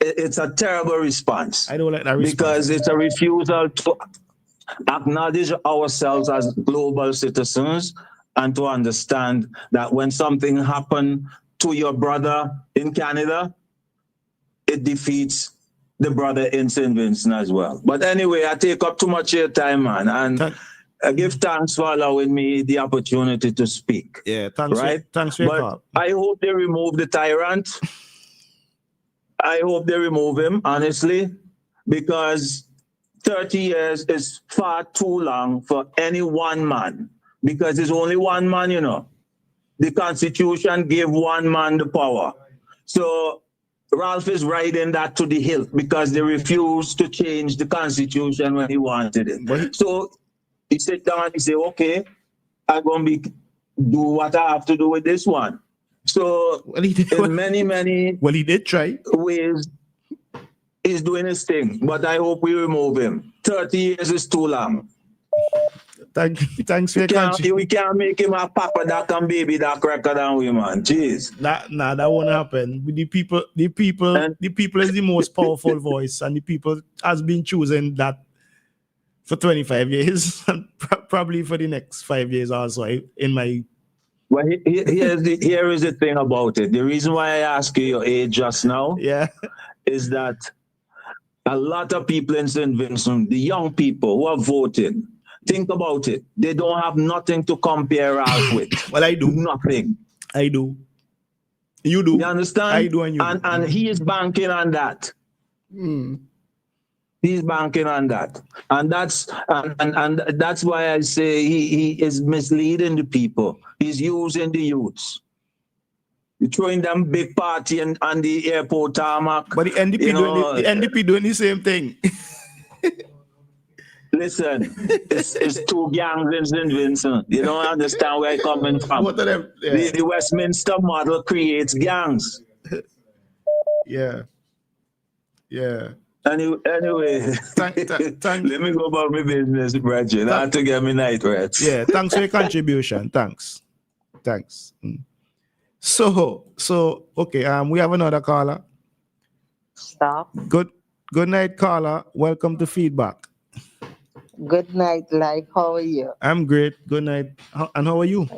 It's a terrible response. I don't like that response. Because it's a refusal to acknowledge ourselves as global citizens and to understand that when something happened to your brother in Canada, it defeats the brother in St. Vincent as well. But anyway, I take up too much of your time, man. And I give thanks for allowing me the opportunity to speak. Yeah, thanks. Right? Thanks for your But call. I hope they remove the tyrant. I hope they remove him, honestly, because 30 years is far too long for any one man. Because there's only one man, The Constitution gave one man the power. So Ralph is riding that to the hill because they refused to change the Constitution when he wanted it. So he sit down and he say, okay, I'm going to do what I have to do with this one. So in many well, he did try ways, he's doing his thing, but I hope we remove him. 30 years is too long. Thanks for your contribution. We can't make him a papa that can baby that cracker than we, man. Jeez. That won't happen. The people is the most powerful voice, and the people has been choosing that for 25 years, and probably for the next 5 years also. Well, here is the thing about it. The reason why I ask you your age just now, is that a lot of people in St. Vincent, the young people who are voting, think about it. They don't have nothing to compare Ralph with. Well, I do. Nothing. I do. You do. You understand? I do, and you do. And he is banking on that. He's banking on that. And that's why I say he is misleading the people. He's using the youths. You're throwing them big party on the airport tarmac. But the NDP doing the same thing. Listen, it's two gangs in St. Vincent. You don't understand where I'm coming from. What are them? The Westminster model creates gangs. Yeah. Anyway, let me go about my business, Bridget. I have to get me night rest. Yeah, thanks for your contribution. Thanks. So okay, we have another caller. Stop. Good night, caller. Welcome to Feedback. Good night, Life. How are you? I'm great. Good night. And how are you?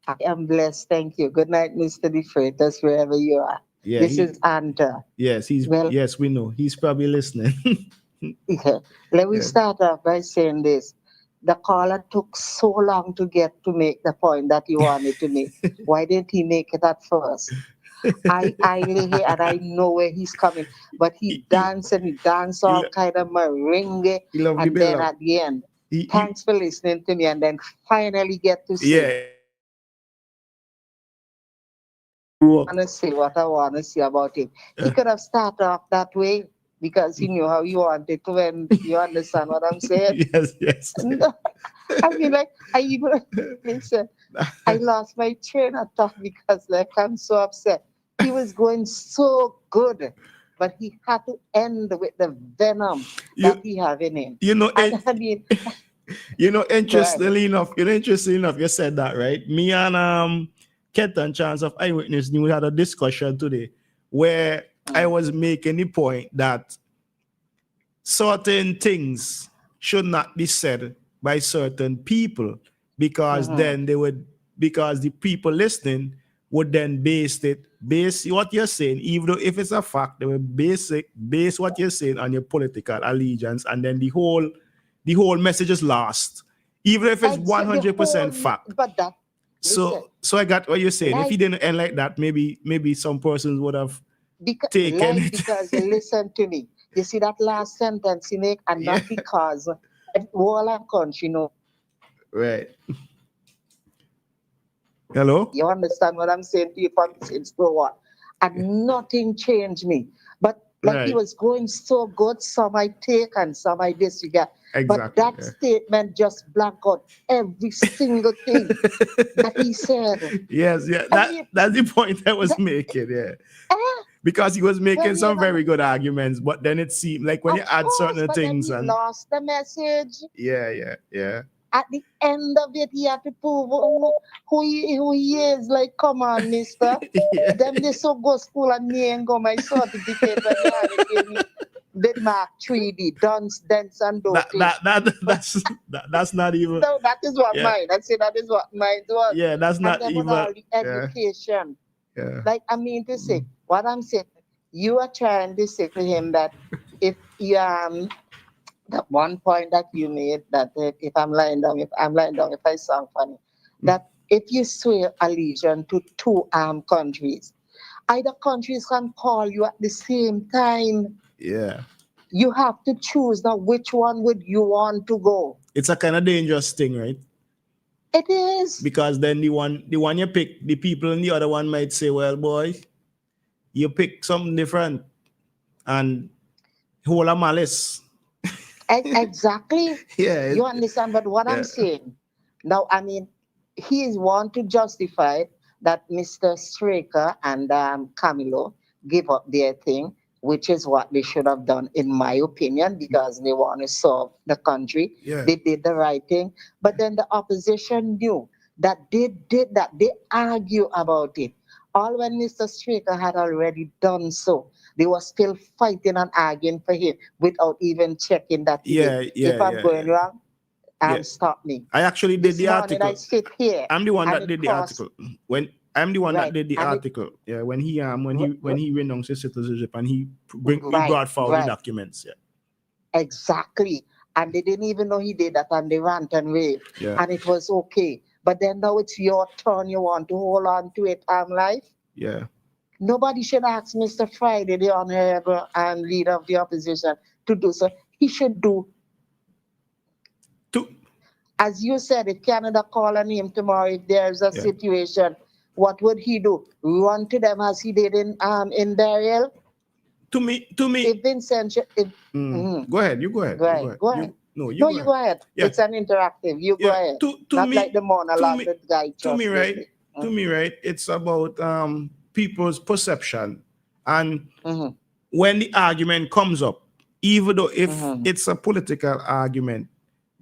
I am blessed. Thank you. Good night, Mr. DeFreitas, wherever you are. Yeah, this is Anta. Yes, yes, we know. He's probably listening. Let me start off by saying this. The caller took so long to make the point that he wanted to make. Why didn't he make it at first? I lay here and I know where he's coming, but he danced all kind of merengue, and then at the end, thanks for listening to me, and then finally get to say. I want to say what I want to say about him. He could have started off that way because he knew how you wanted to, and you understand what I'm saying? Yes. I mean, listen, I lost my train of thought because I'm so upset. He was going so good, but he had to end with the venom that he have in him. Interestingly enough, you said that, right? Me and Ketan Chance of Eyewitness News had a discussion today where I was making the point that certain things should not be said by certain people because then because the people listening would then base what you're saying, even though if it's a fact, they will base what you're saying on your political allegiance, and then the whole the whole message is lost, even if it's Exactly, the 100% whole- fact. But that, listen, So I got what you're saying. If he like, didn't end like that, maybe some persons would have taken it. because listen to me. You see that last sentence he make, and not Yeah. because all our country know. Right. Hello? You understand what I'm saying to you from since for what? And nothing changed me. But like he Right. was going so good, some I take and some I disregard. But Exactly. that statement just blank out every single thing that he said. Yes, yeah. I mean, That's the point I was that- making, yeah. eh, Because he was making Well, some you know, very good arguments, but then it seemed like when you of add course, certain but then things he and lost the message. yeah. At the end of it, he had to prove who he is. Like, come on, mister. yeah. Them they so go school and me ain't go my certificate when you have it give me with Mark 3D, dance and doty. That's not even So that is what yeah. mine. I say that is what mine was. Yeah, that's And not then with even all the education. yeah. Like, I mean to say, what I'm saying, you are trying to say to him that if you that one point that you made, that if I'm lying down, if I sound funny, that if you swear allegiance to two armed countries, either countries can call you at the same time. Yeah. You have to choose now which one would you want to go. It's a kind of dangerous thing, right? It is. Because then the one you pick, the people in the other one might say, well, boy, you pick something different and whole a malice. Exactly. Yeah. You understand? But what yeah. I'm saying now, I mean, he is want to justify that Mr. Straker and Camilo give up their thing, which is what they should have done, in my opinion, because they want to serve the country. Yeah. They did the right thing. But then the opposition knew that they did that. They argue about it. All when Mr. Straker had already done so. They were still fighting and arguing for him without even checking that he did. If I'm going wrong, stop me. I actually did This the morning article. I sit here. I'm the one and that it did the costs- article. When I'm the one Right, that did the and it- article. Yeah, when he renounced his citizenship and he Right, brought forward right. the documents. Yeah. Exactly. And they didn't even know he did that, and they rant and rave. Yeah. And it was okay. But then now it's your turn. You want to hold on to it, life. Yeah. Nobody should ask Mr. Friday, the honorable and leader of the opposition, to do so. He should do, as you said, if Canada call on him tomorrow, if there's a situation, what would he do? Run to them as he did in Burial? To me. If Vincent, Go ahead. You go ahead. Go ahead. Go ahead. You go ahead. Yeah. It's an interactive. You go ahead. To Not me, like the monologue that guy to me, right? To me, right? It's about people's perception, and when the argument comes up, even though if it's a political argument,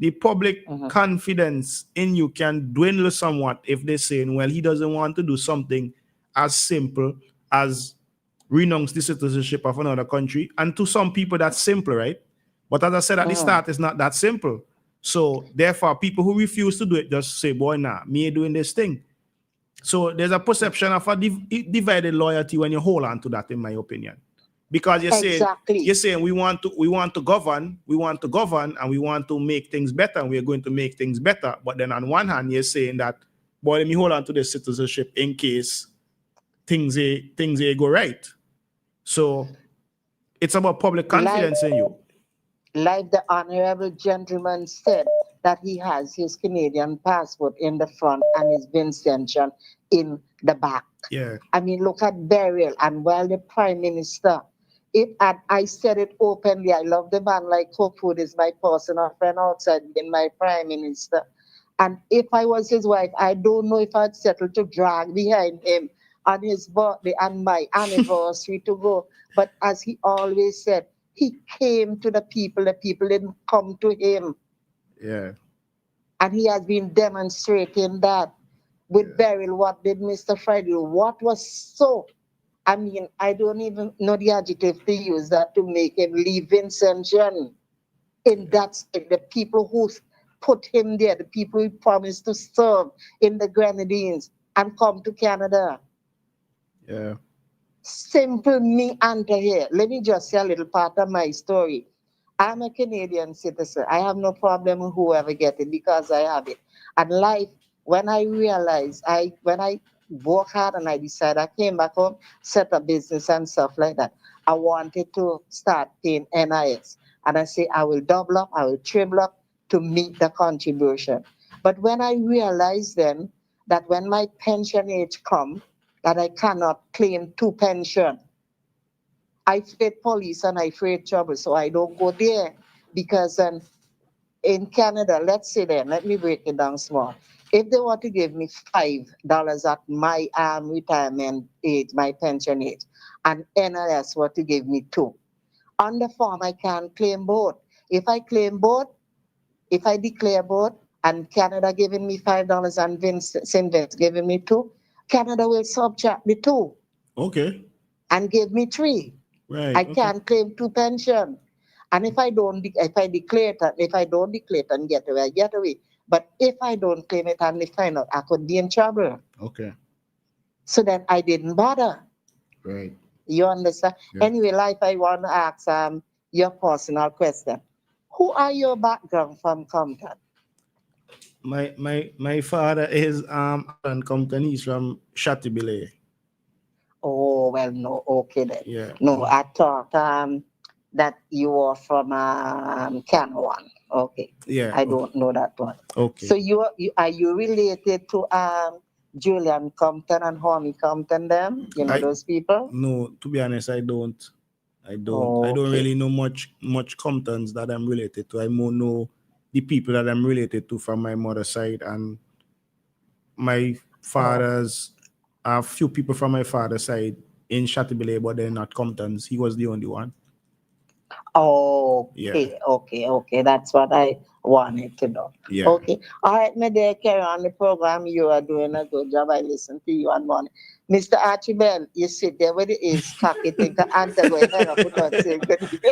the public confidence in you can dwindle somewhat if they're saying, well, he doesn't want to do something as simple as renounce the citizenship of another country. And to some people, that's simple, right? But as I said at the start, it's not that simple. So therefore, people who refuse to do it just say, boy, nah, me ain't doing this thing. So there's a perception of a divided loyalty when you hold on to that, in my opinion. Because you're saying we want to govern, and we want to make things better, and we're going to make things better. But then on one hand, you're saying that, boy, let me hold on to the citizenship in case things go right. So it's about public confidence in you. Like the honorable gentleman said, that he has his Canadian passport in the front and his Vincentian in the back. Yeah. I mean, look at Burial, and while the Prime Minister, I said it openly, I love the man like Hopewood is my personal friend outside being my Prime Minister. And if I was his wife, I don't know if I'd settle to drag behind him on his birthday and my anniversary to go. But as he always said, he came to the people didn't come to him. Yeah. And he has been demonstrating that with Burial. What did Mr. Friday do? What was so, I mean, I don't even know the adjective to use that to make him leave Vincentian. In that state, the people who put him there, the people who promised to serve in the Grenadines and come to Canada. Yeah. Simple me under here. Let me just say a little part of my story. I'm a Canadian citizen. I have no problem with whoever get it because I have it. And life, when I realized, when I work hard and I decided, I came back home, set up business and stuff like that. I wanted to start paying NIS. And I say, I will double up, I will triple up to meet the contribution. But when I realized then that when my pension age come, that I cannot claim two pension, I feared police and I feared trouble, so I don't go there because in Canada, let's say then, let me break it down small. If they want to give me $5 at my retirement age, my pension age, and NIS want to give me two, on the form I can claim both. If I claim both, if I declare both, and Canada giving me $5 and St. Vince giving me two, Canada will subtract the two Okay. and give me three. Right. I okay. can't claim two pension. And if I don't declare it and get away, I get away. But if I don't claim it and they find out, I could be in trouble. Okay. So then I didn't bother. Right. You understand? Yeah. Anyway, life, I want to ask your personal question. Who are your background from Compton? My father is Alan Compton. He's from Chateaubriand. Oh, well, no, okay then. Yeah. No, I thought that you were from Canwan. Okay. Yeah. I don't know that one. Okay. So are you related to Julian Compton and Horny Compton them? You know those people? No, to be honest, I don't. I Oh, don't okay. really know much Comptons that I'm related to. I more know the people that I'm related to from my mother's side, and my father's a few people from my father's side in Chateaubriand, but they're not Comptons. He was the only one. Okay, okay. That's what I wanted to know. Yeah. Okay. All right, my dear, carry on the program. You are doing a good job. I listen to you and morning. Mr. Archibald, you sit there with his cocky thing to answer going hang up without saying good evening.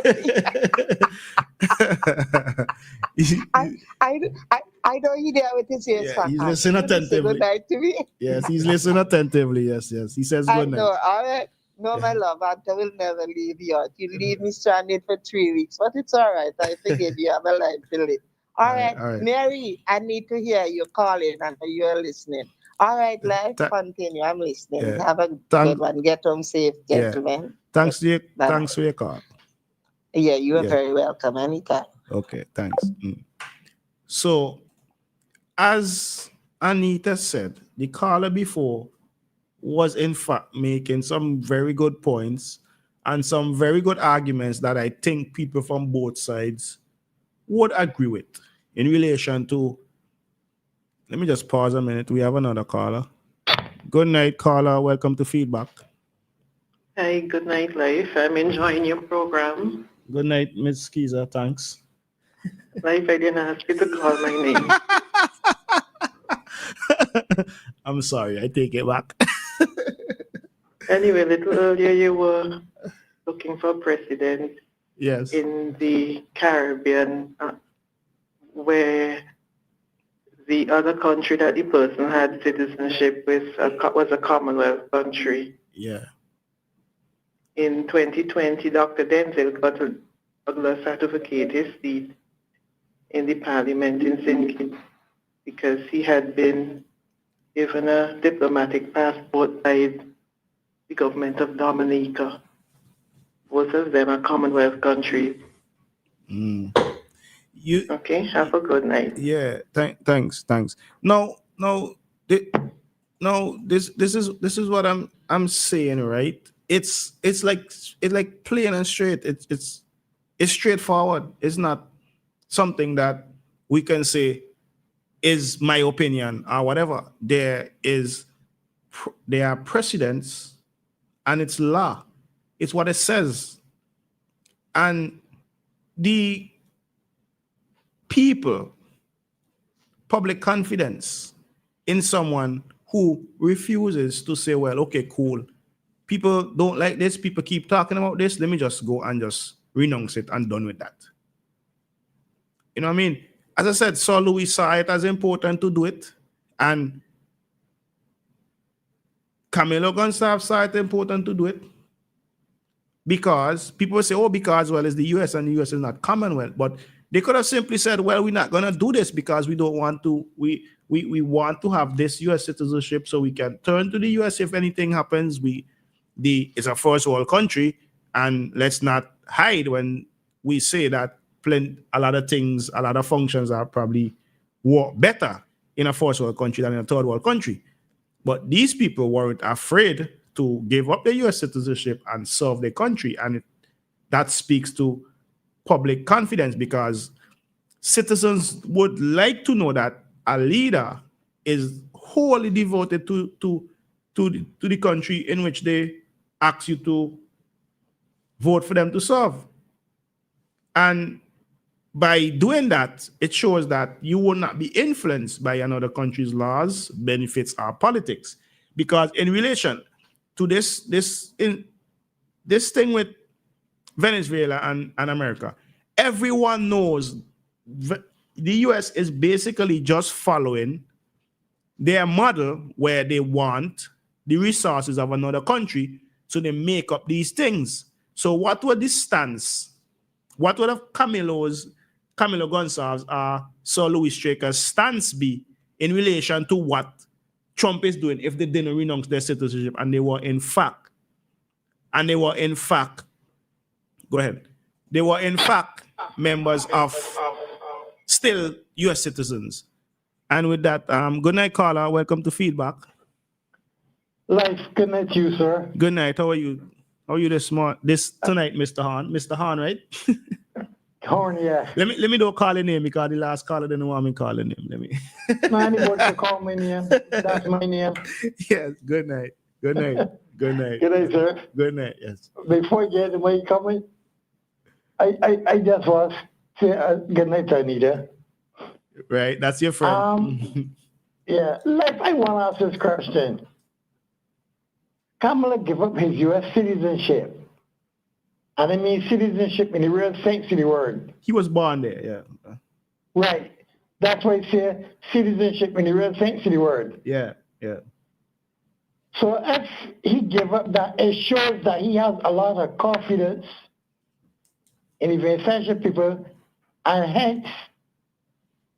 I know he there with his ears. Yeah, he's listening attentively. Good night to me. Yes, he's listening attentively. Yes. He says I good night. know. All right. No, my love, Anta will never leave you out. You leave me stranded for 3 weeks, but it's all right. I forgive you. I'm alive to live. All right. Mary, I need to hear you calling and you're listening. All right, life, continue. I'm listening. Yeah. Have a good one. Get home safe, gentlemen. Yeah. Thanks for your call. Yeah, you are very welcome anytime. Okay, thanks. So, as Anita said, the caller before was in fact making some very good points and some very good arguments that I think people from both sides would agree with in relation to. Let me just pause a minute. We have another caller. Good night, caller. Welcome to Feedback. Hi, good night, Life. I'm enjoying your program. Good night, Ms. Skiza. Thanks. Life, I didn't ask you to call my name. I'm sorry. I take it back. Anyway, a little earlier you were looking for president. Yes. In the Caribbean, where the other country that the person had citizenship with was a Commonwealth country. Yeah. In 2020, Dr. Denzel got a regular certificated seat in the parliament in St. Kitts because he had been given a diplomatic passport by the government of Dominica. Both of them are Commonwealth countries. Okay, have a good night. Yeah, thanks. No, this is what I'm saying, right? It's like plain and straight. It's straightforward. It's not something that we can say is my opinion or whatever. There are precedents, and it's law. It's what it says, and the people, public confidence in someone who refuses to say, well, okay, cool. People don't like this. People keep talking about this. Let me just go and just renounce it and done with that. You know what I mean? As I said, Sir Louis saw it as important to do it. And Camilo Gonsalves saw it important to do it. because people say, oh, because, well, it's the US and the US is not Commonwealth. But they could have simply said, well, we're not going to do this because we don't want to, we want to have this US citizenship so we can turn to the US if anything happens. It's a first world country, and let's not hide when we say that a lot of things, a lot of functions are probably work better in a first world country than in a third world country. But these people weren't afraid to give up their US citizenship and serve their country. And that speaks to public confidence, because citizens would like to know that a leader is wholly devoted to the country in which they ask you to vote for them to serve. And by doing that, it shows that you will not be influenced by another country's laws, benefits, or politics. Because in relation to this thing with Venezuela and America, everyone knows the US is basically just following their model where they want the resources of another country, so they make up these things. So what would this stance, what would have Camilo Gonsalves or Sir Louis Straker's stance be in relation to what Trump is doing if they didn't renounce their citizenship and they were in fact, go ahead, they were in fact members of still US citizens? And with that, good night, caller. Welcome to Feedback. Life, good night to you, sir. Good night. How are you? How are you this tonight, Mr. Hahn? Mr. Hahn, right? Horn, yeah. Let me don't call your name because the last caller didn't want me calling him. Let me. No, anybody can call my name. That's my name. Yes. Good night. Good night. Good night. Good night, sir. Good night. Yes. Before you get away coming, I just was say good night to Anita. Right. That's your friend. Yeah. Life, I want to ask this question. Kamala give up his U.S. citizenship. And I mean citizenship in the real sense of the word. He was born there, yeah. Right. That's why I say citizenship in the real sense of the word. Yeah, yeah. So if he give up that, it shows that he has a lot of confidence in the essential people, and hence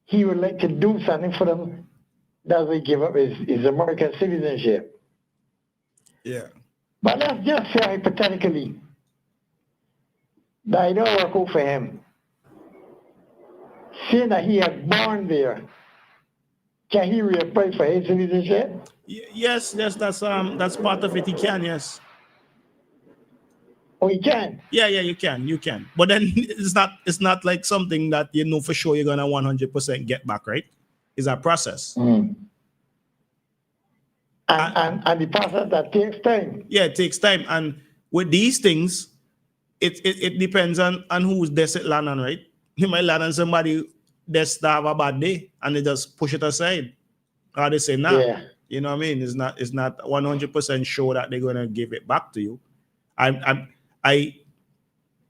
he would like to do something for them. That's why he give up his American citizenship. Yeah. But let's just say hypothetically that it don't work out for him. Seeing that he has born there, can he reapply for his citizenship? Yes, that's part of it. He can, yes. Oh, he can? Yeah, you can. But then it's not like something that you know for sure you're gonna 100% get back, right? It's a process. Mm. And the process that takes time. Yeah, it takes time. And with these things, it depends on who's desert land on, right? You might land on somebody that's have a bad day and they just push it aside. Or they say, nah. Yeah. You know what I mean? It's not 100% sure that they're gonna give it back to you.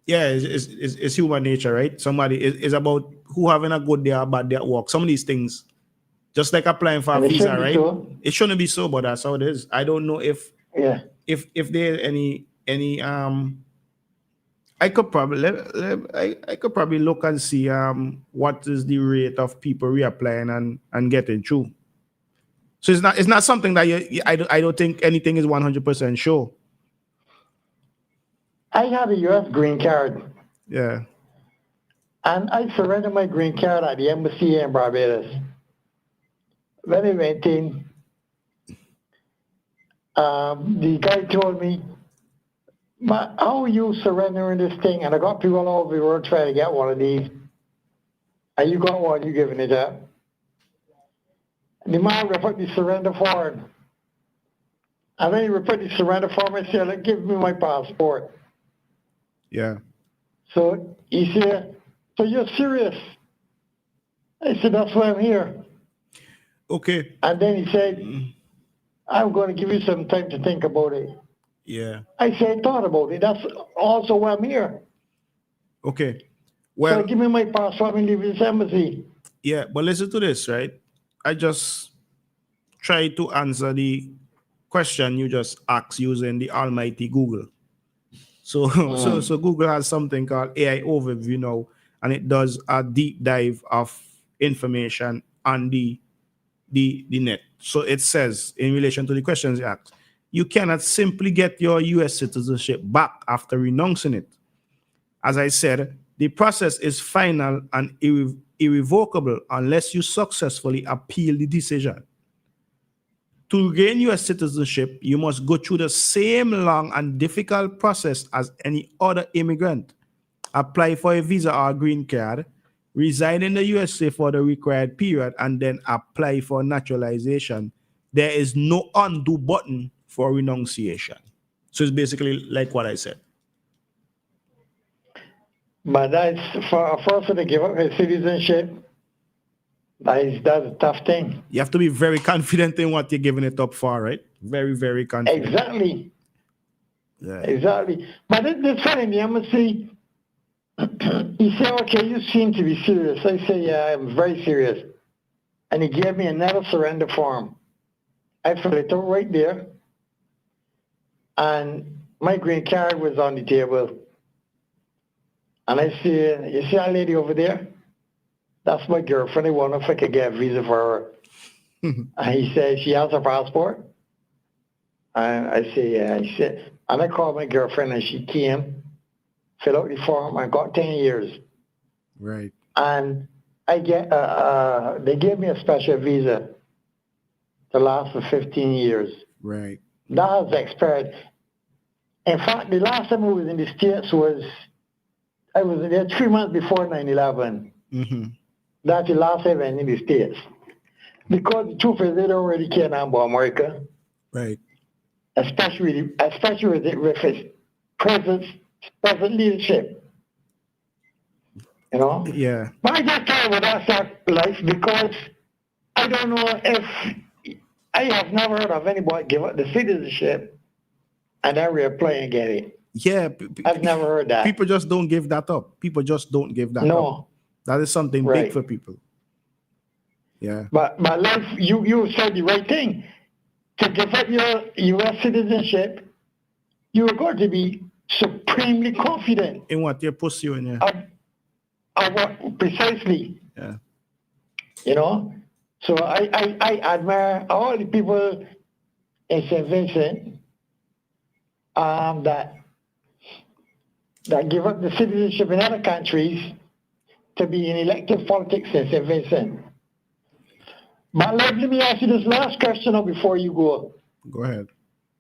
It's human nature, right? Somebody is about who having a good day or bad day at work. Some of these things, just like applying for a visa, right? So. It shouldn't be so, but that's how it is. I don't know if there's any I could probably look and see what is the rate of people reapplying and getting through. So it's not something that I don't think anything is 100% sure. I have a U.S. green card. Yeah. And I surrendered my green card at the embassy here in Barbados. When I went in, the guy told me, how are you surrendering this thing? And I got people all over the world trying to get one of these. And you got one, you giving it up. The man put the surrender form. And then he put the surrender form and said, like, give me my passport. Yeah. So he said, so you're serious? I said, that's why I'm here. Okay. And then he said, I'm going to give you some time to think about it. Yeah. I said, I thought about it. That's also why I'm here. Okay. Well, so give me my passport and leave this embassy. Yeah, but listen to this, right? I just tried to answer the question you just asked using the almighty Google. So, so Google has something called AI Overview now, and it does a deep dive of information on the net. So it says, in relation to the questions you asked, you cannot simply get your U.S. citizenship back after renouncing it. As I said, the process is final and irrevocable unless you successfully appeal the decision. To gain U.S. citizenship, you must go through the same long and difficult process as any other immigrant. Apply for a visa or a green card, reside in the USA for the required period, and then apply for naturalization. There is no undo button for renunciation. So it's basically like what I said. But that's for a person to give up his citizenship. That's a tough thing. You have to be very confident in what you're giving it up for, right? Very, very confident. Exactly. Yeah. Exactly. But this funny, I'm gonna see. He said, "Okay, you seem to be serious." I say, "Yeah, I'm very serious." And he gave me another surrender form. I filled it out right there, and my green card was on the table. And I said, "You see that lady over there? That's my girlfriend. I wonder if I could get a visa for her." And he said, "She has her passport?" And I said, "Yeah." He said, and I called my girlfriend, and she came, filled out the form, and got 10 years. Right. And I get they gave me a special visa to last for 15 years. Right. That has expired. In fact, the last time I was in the States I was there 3 months before 9/11. Mm-hmm. That's the last time I went in the States. Because the truth is, they don't really care now about America, Right. especially with its present leadership. You know? Yeah. But I just talk about that life because I don't know if I have never heard of anybody give up the citizenship and then reapply and get it. Yeah. I've never heard that. People just don't give that up. People just don't give that up. No. That is something big Right. for people. Yeah. But life, you said the right thing. To give up your U.S. citizenship, you're going to be supremely confident In what you're pursuing, yeah. of what precisely. Yeah. You know? So I admire all the people in St. Vincent that give up the citizenship in other countries to be in elective politics in St. Vincent. But let me ask you this last question before you go. Go ahead.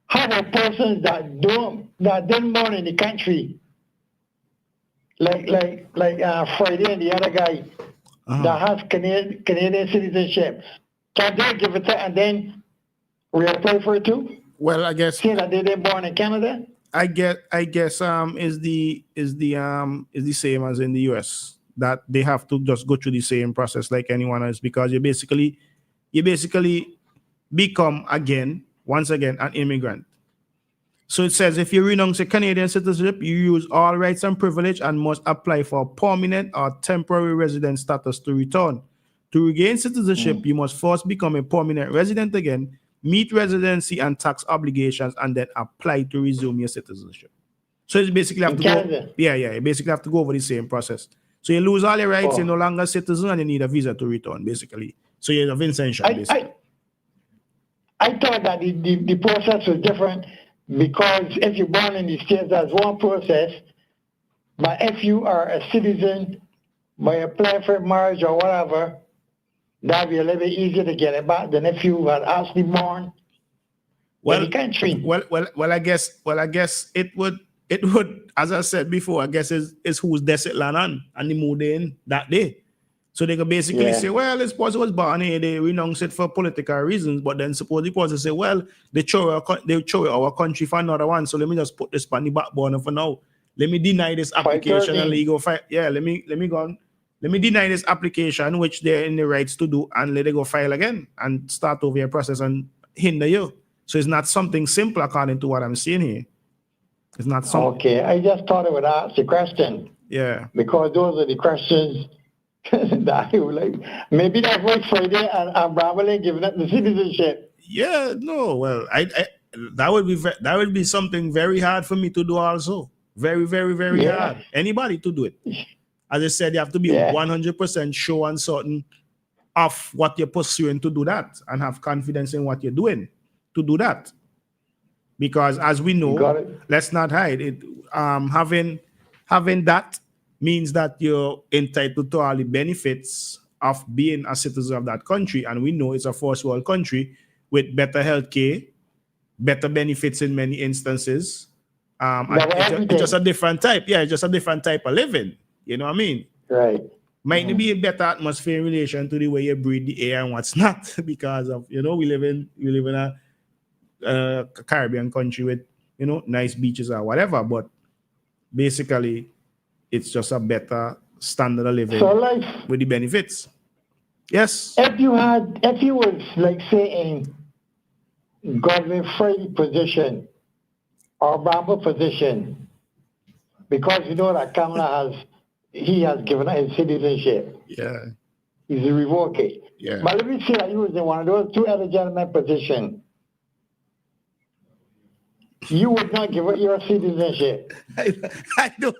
How about persons that didn't born in the country, like Friday and the other guy that has Canadian citizenship? Can they give it and then reapply for it too? Well, I guess Say that they didn't born in Canada. I guess is the same as in the US, that they have to just go through the same process like anyone else, because you basically become once again an immigrant. So it says if you renounce a Canadian citizenship, you use all rights and privilege and must apply for permanent or temporary resident status to return. To regain citizenship, you must first become a permanent resident again, meet residency and tax obligations, and then apply to resume your citizenship. So you basically have to go. Yeah, you basically have to go over the same process. So you lose all your rights, you're no longer a citizen, and you need a visa to return, basically. So you're a Vincentian, basically. I thought that the process was different because if you're born in the States, that's one process. But if you are a citizen, by applying for marriage or whatever, that'd be a little bit easier to get it back than if you were actually born in the country. Well, I guess it would, as I said before, I guess is who's desert land on and they moved in that day. So they could basically say, well, this person was born here, they renounce it for political reasons, but then suppose the person say, well, they throw our country for another one, so let me just put this on the back burner for now. Let me deny this application and legal fight. Yeah, let me go on. Let me deny this application, which they're in the rights to do, and let it go file again and start over your process and hinder you. So it's not something simple according to what I'm seeing here. It's not something. Okay, I just thought I would ask the question. Yeah. Because those are the questions that I would like. Maybe that's why Friday and Bramley giving up the citizenship. Yeah, no, well, I that would be something very hard for me to do also. Very, very, very Yeah. hard. Anybody to do it. As I said, you have to be Yeah. 100% sure and certain of what you're pursuing to do that, and have confidence in what you're doing to do that. Because as we know, Got it. let's not hide it. Having that means that you're entitled to all the benefits of being a citizen of that country, and we know it's a first world country with better healthcare, better benefits in many instances. And Better it's everything. just a different type. Yeah, it's just a different type of living. You know what I mean? Right. Might be a better atmosphere in relation to the way you breathe the air and what's not, because of, you know, we live in a Caribbean country with, you know, nice beaches or whatever, but basically it's just a better standard of living So like, with the benefits. Yes. if you was like say in Godwin Frey position or Bramble position, because you know that Kamala has given up his citizenship. Yeah. He's revoked it. Yeah. But let me say that you was in one of those two other gentlemen position. You would not give up your citizenship. I don't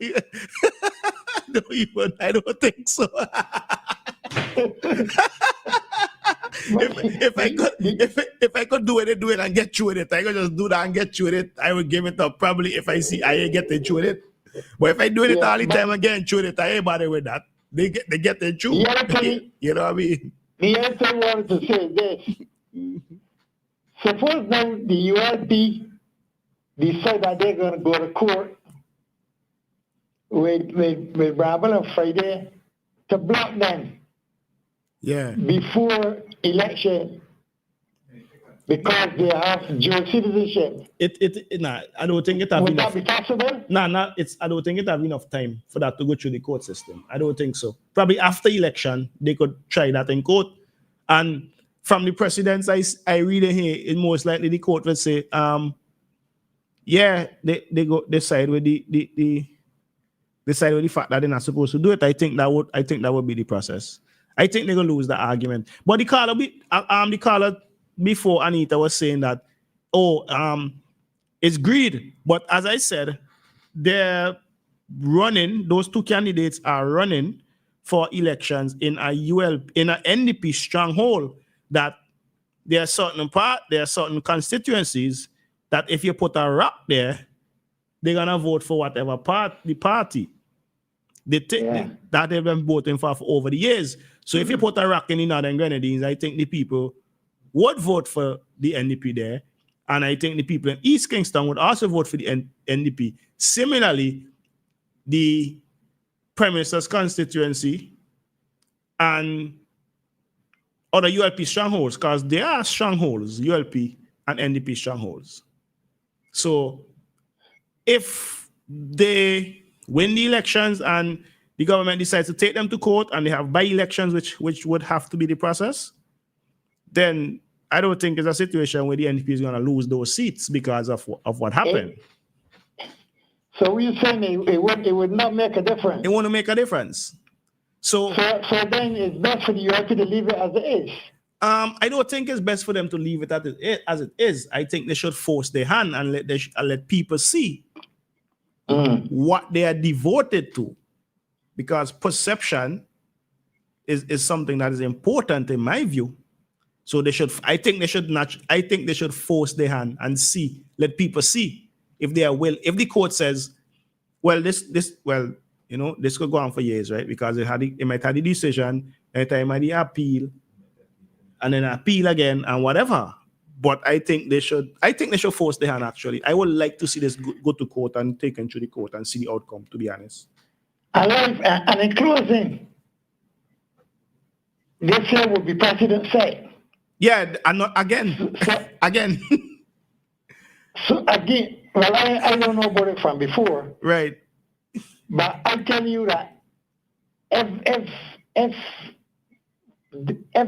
even, I don't think so. if I could do it and get through with it, I could just do that and get through with it. I would give it up probably if I see I ain't getting through with it. But if I do it Yeah, all the but- time and getting through with it, I ain't bothered with that. They get the through. Yeah, okay. You know what I mean? The answer I wanted to say this. Suppose now the ULP decide that they're going to go to court with Bramble and Friday to block them Yeah. before election because they have dual citizenship. Nah, I don't think it have Would enough. that be possible? Nah, I don't think it have enough time for that to go through the court system. I don't think so. Probably after election, they could try that in court. And from the precedents I read in here, it most likely the court will say, yeah, they side with they side with the fact that they're not supposed to do it. I think that would be the process. I think they're gonna lose the argument. But the caller before Anita was saying that, it's greed. But as I said, they're running, those two candidates are running for elections in a NDP stronghold, that there are certain constituencies that if you put a rock there, they're gonna vote for whatever party that they've been voting for over the years. So if you put a rock in the Northern Grenadines, I think the people would vote for the NDP there. And I think the people in East Kingston would also vote for the NDP. Similarly, the Prime Minister's constituency and other ULP strongholds, because there are strongholds, ULP and NDP strongholds. So if they win the elections and the government decides to take them to court and they have by-elections, which would have to be the process, then I don't think it's a situation where the NDP is going to lose those seats because of what happened. So you're saying it would not make a difference? It won't make a difference. So then it's best for the ULP to leave it as it is? I don't think it's best for them to leave it as it is. I think they should force their hand and let people see what they are devoted to, because perception is something that is important in my view. So I think they should force their hand and let people see if they are if the court says, well, this could go on for years, right? Because it might have the decision, and it might the appeal, and then appeal again and whatever. But I think they should force their hand, actually. I would like to see this go to court and taken to the court and see the outcome, to be honest. And in closing, this year will be President say. Yeah, and not again. Again. So again, well, I don't know about it from before, Right. but I tell you that if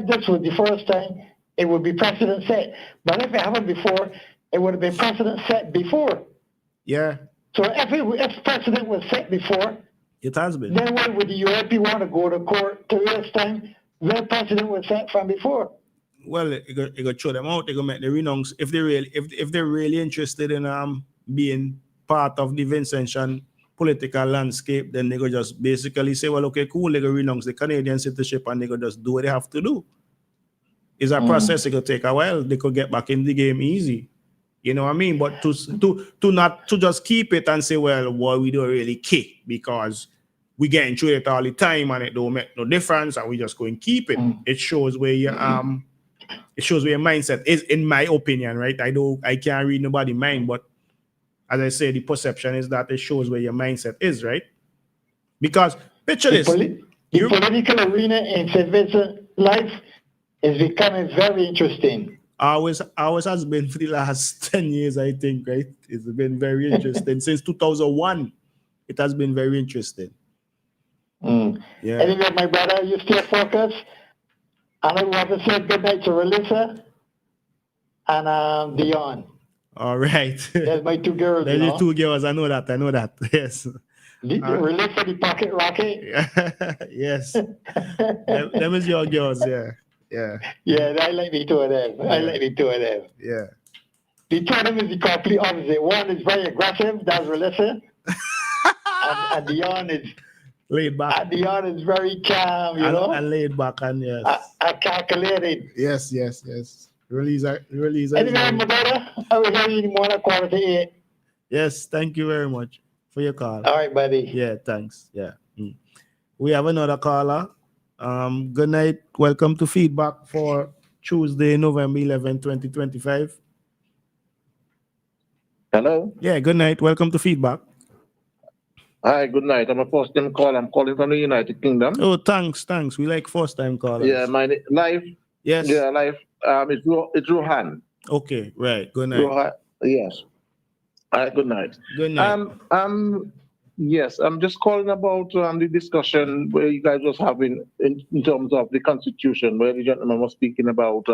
this was the first time, it would be precedent set. But if it happened before, it would have been precedent set before. Yeah, So if precedent was set before, it has been. then why would the ULP want to go to court to this time when precedent was set from before? Well, it got throw them out. They gonna make the renounce if they're really interested in being part of the Vincentian political landscape, then they go just basically say, well, okay, cool, they go renounce the Canadian citizenship and they go just do what they have to do. It's a process, it could take a while. They could get back in the game easy. You know what I mean? But to not to just keep it and say, well, we don't really care because we getting through it all the time and it don't make no difference and we just go and keep it. It shows where your mindset is, in my opinion, right? I can't read nobody's mind, but as I say, the perception is that it shows where your mindset is, right? Because picture this. The political arena in St. Vincent life is becoming very interesting. Always has been for the last 10 years, I think, right? It's been very interesting. Since 2001, it has been very interesting. Yeah. Anyway, my brother, you stay focused. And I want to say good night to Relissa and Dion. All right. There's my two girls. There's the two girls. I know that. Yes. Relissa the pocket rocket. Yes. Them is your girls, yeah. Yeah. Yeah, I like the two of them. Yeah. Yeah. The two of them is the complete opposite. One is very aggressive, that's Relissa. and Dion is laid back. And Dion is very calm, you know. And laid back and yes. Calculated. Yes. Release. Anyway, my brother, I will hear you in the morning, 7:45. Yes, thank you very much for your call. All right, buddy. Yeah, thanks. Yeah. We have another caller. Good night. Welcome to Feedback for Tuesday, November 11, 2025. Hello. Yeah, good night. Welcome to Feedback. Hi, good night. I'm a first-time caller. I'm calling from the United Kingdom. Oh, thanks. We like first-time callers. Yeah, my life. Yes. Yeah, life. It's Rohan. Okay, right. Good night. Rohan, yes. All right, good night. Good night. Yes, I'm just calling about the discussion where you guys was having in terms of the Constitution, where the gentleman was speaking about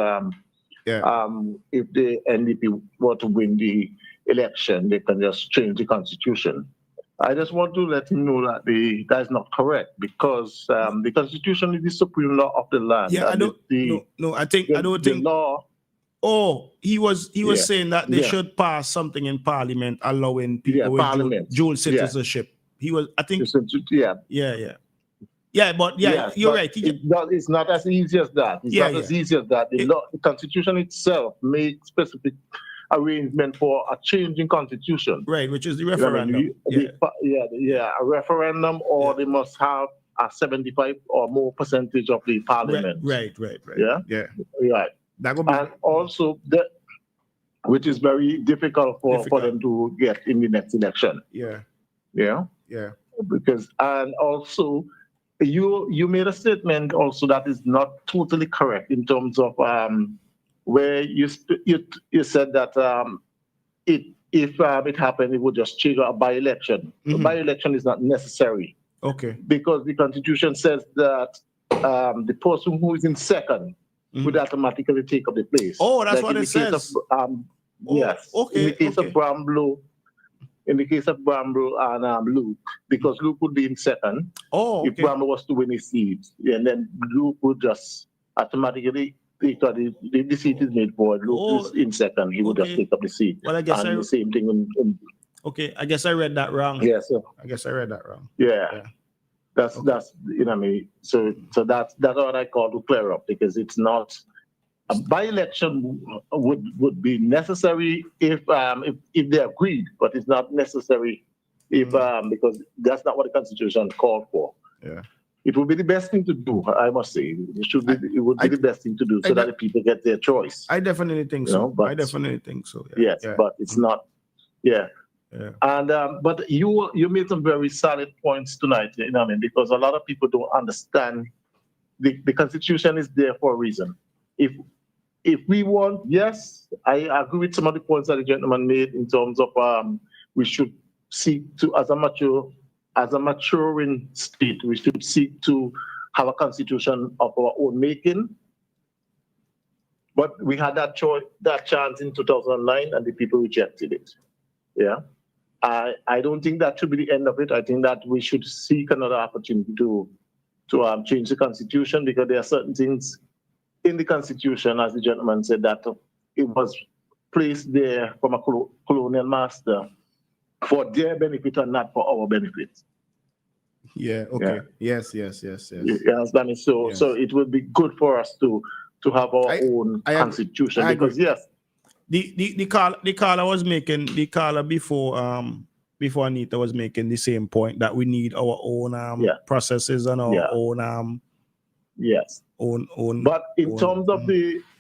if the NDP were to win the election, they can just change the Constitution. I just want to let him know that that is not correct because the Constitution is the supreme law of the land. Yeah, I don't think. Law. Oh, he was saying that they should pass something in Parliament allowing people with dual citizenship. He was, I think. Yeah, but you're right. It's not as easy as that. It's not as easy as that. The Constitution itself makes specific arrangement for a change in Constitution. Right, which is the referendum. A referendum, or they must have a 75 or more percentage of the Parliament. Right. Yeah. Right. And also that, which is very difficult for them to get in the next election. Yeah. Because, and also you made a statement also that is not totally correct in terms of where you said that if it happened, it would just trigger a by-election. A by-election is not necessary. Okay. Because the Constitution says that the person who is in second would automatically take up the place. Oh, that's what it says. Yes. Okay. In the case of Bramble, and Luke, because Luke would be in second. Oh, okay. If Bramble was to win his seat, and then Luke would just automatically, because the seat is made for Luke is in second, he would just take up the seat. Well, I guess the same thing okay, I guess I read that wrong. Yes. I guess I read that wrong. Yeah. That's you know what I mean. So that's what I call to clear up, because it's not a by-election would be necessary if they agreed, but it's not necessary if because that's not what the Constitution called for. Yeah. It would be the best thing to do, I must say. It would be the best thing to do so that the people get their choice. I definitely think so. I definitely think so. Yeah. Yes, but it's not. Yeah. And but you made some very solid points tonight, you know what I mean, because a lot of people don't understand the Constitution is there for a reason. If we want, yes, I agree with some of the points that the gentleman made in terms of we should seek to, as a maturing state, we should seek to have a constitution of our own making. But we had that chance in 2009, and the people rejected it. Yeah. I don't think that should be the end of it. I think that we should seek another opportunity to change the Constitution, because there are certain things in the Constitution, as the gentleman said, that it was placed there from a colonial master for their benefit and not for our benefit. Yeah. Okay. Yeah. Yes. You understand me? So, yes. so it would be good for us to have our own constitution because yes. The caller was making before Anita was making the same point that we need our own processes and our own yes. own. But in terms of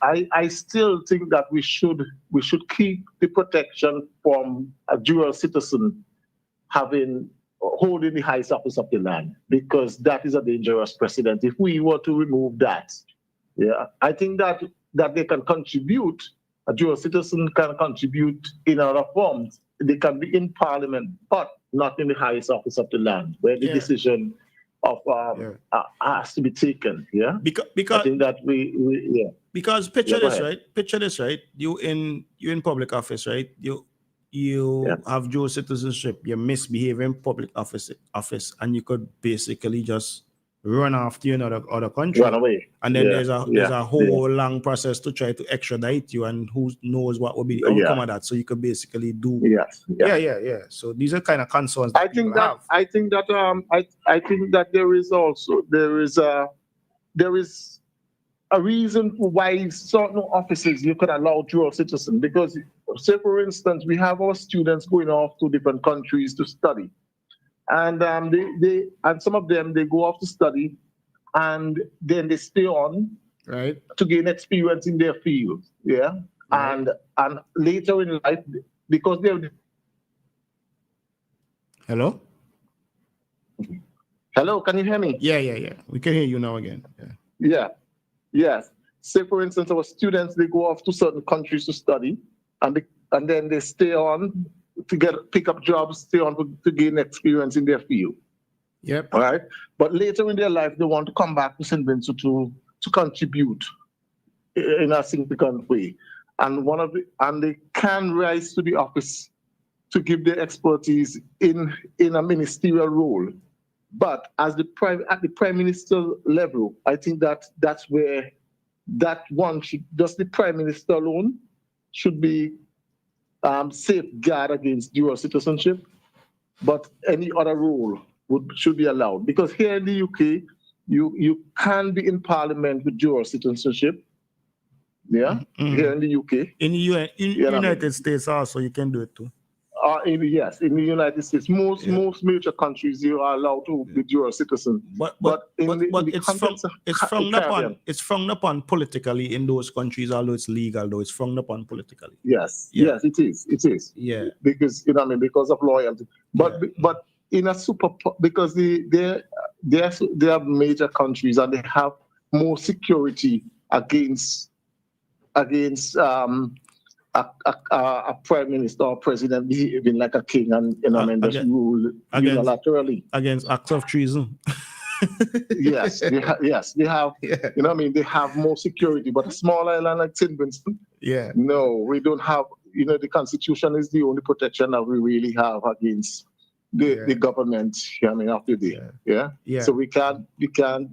I still think that we should keep the protection from a dual citizen holding the highest office of the land, because that is a dangerous precedent. If we were to remove that, I think that they can contribute. A dual citizen can contribute in other forms. They can be in parliament, but not in the highest office of the land, where the decision of has to be taken. Yeah, because I think that we because picture this, right? You in public office, right? You have dual citizenship. You misbehave in public office, and you could basically just run off to another country, run away, and then there's a whole long process to try to extradite you, and who knows what will be the outcome of that. So you could basically do So these are kind of concerns that I think that there is a reason why certain offices you could allow dual citizen, because say for instance we have our students going off to different countries to study. And they some of them, they go off to study and then they stay on to gain experience in their field. And later in life, because they're Hello, can you hear me? Yeah, we can hear you now again. Yes. Say for instance our students, they go off to certain countries to study and then they stay on to pick up jobs, stay on to gain experience in their field. Yep. All right. But later in their life, they want to come back to St. Vincent to contribute in a significant way. And they can rise to the office to give their expertise in a ministerial role. But at the prime minister level, I think that's where that one should, just the prime minister alone should be safeguard against dual citizenship, but any other role should be allowed. Because here in the UK, you can be in parliament with dual citizenship. Here in the UK. In the United States also, you can do it too. In the United States, most major countries you are allowed to be dual citizen. But it's frowned upon politically in those countries, although it's legal, though it's frowned upon politically. Yes, it is. Yeah. Because because of loyalty. But in a because they are major countries and they have more security against a prime minister or president behaving like a king and just rule unilaterally against acts of treason. Yes, they have. They have more security. But a small island like St. Vincent, no, we don't have. The Constitution is the only protection that we really have against the government. Of the day. Yeah. So we can't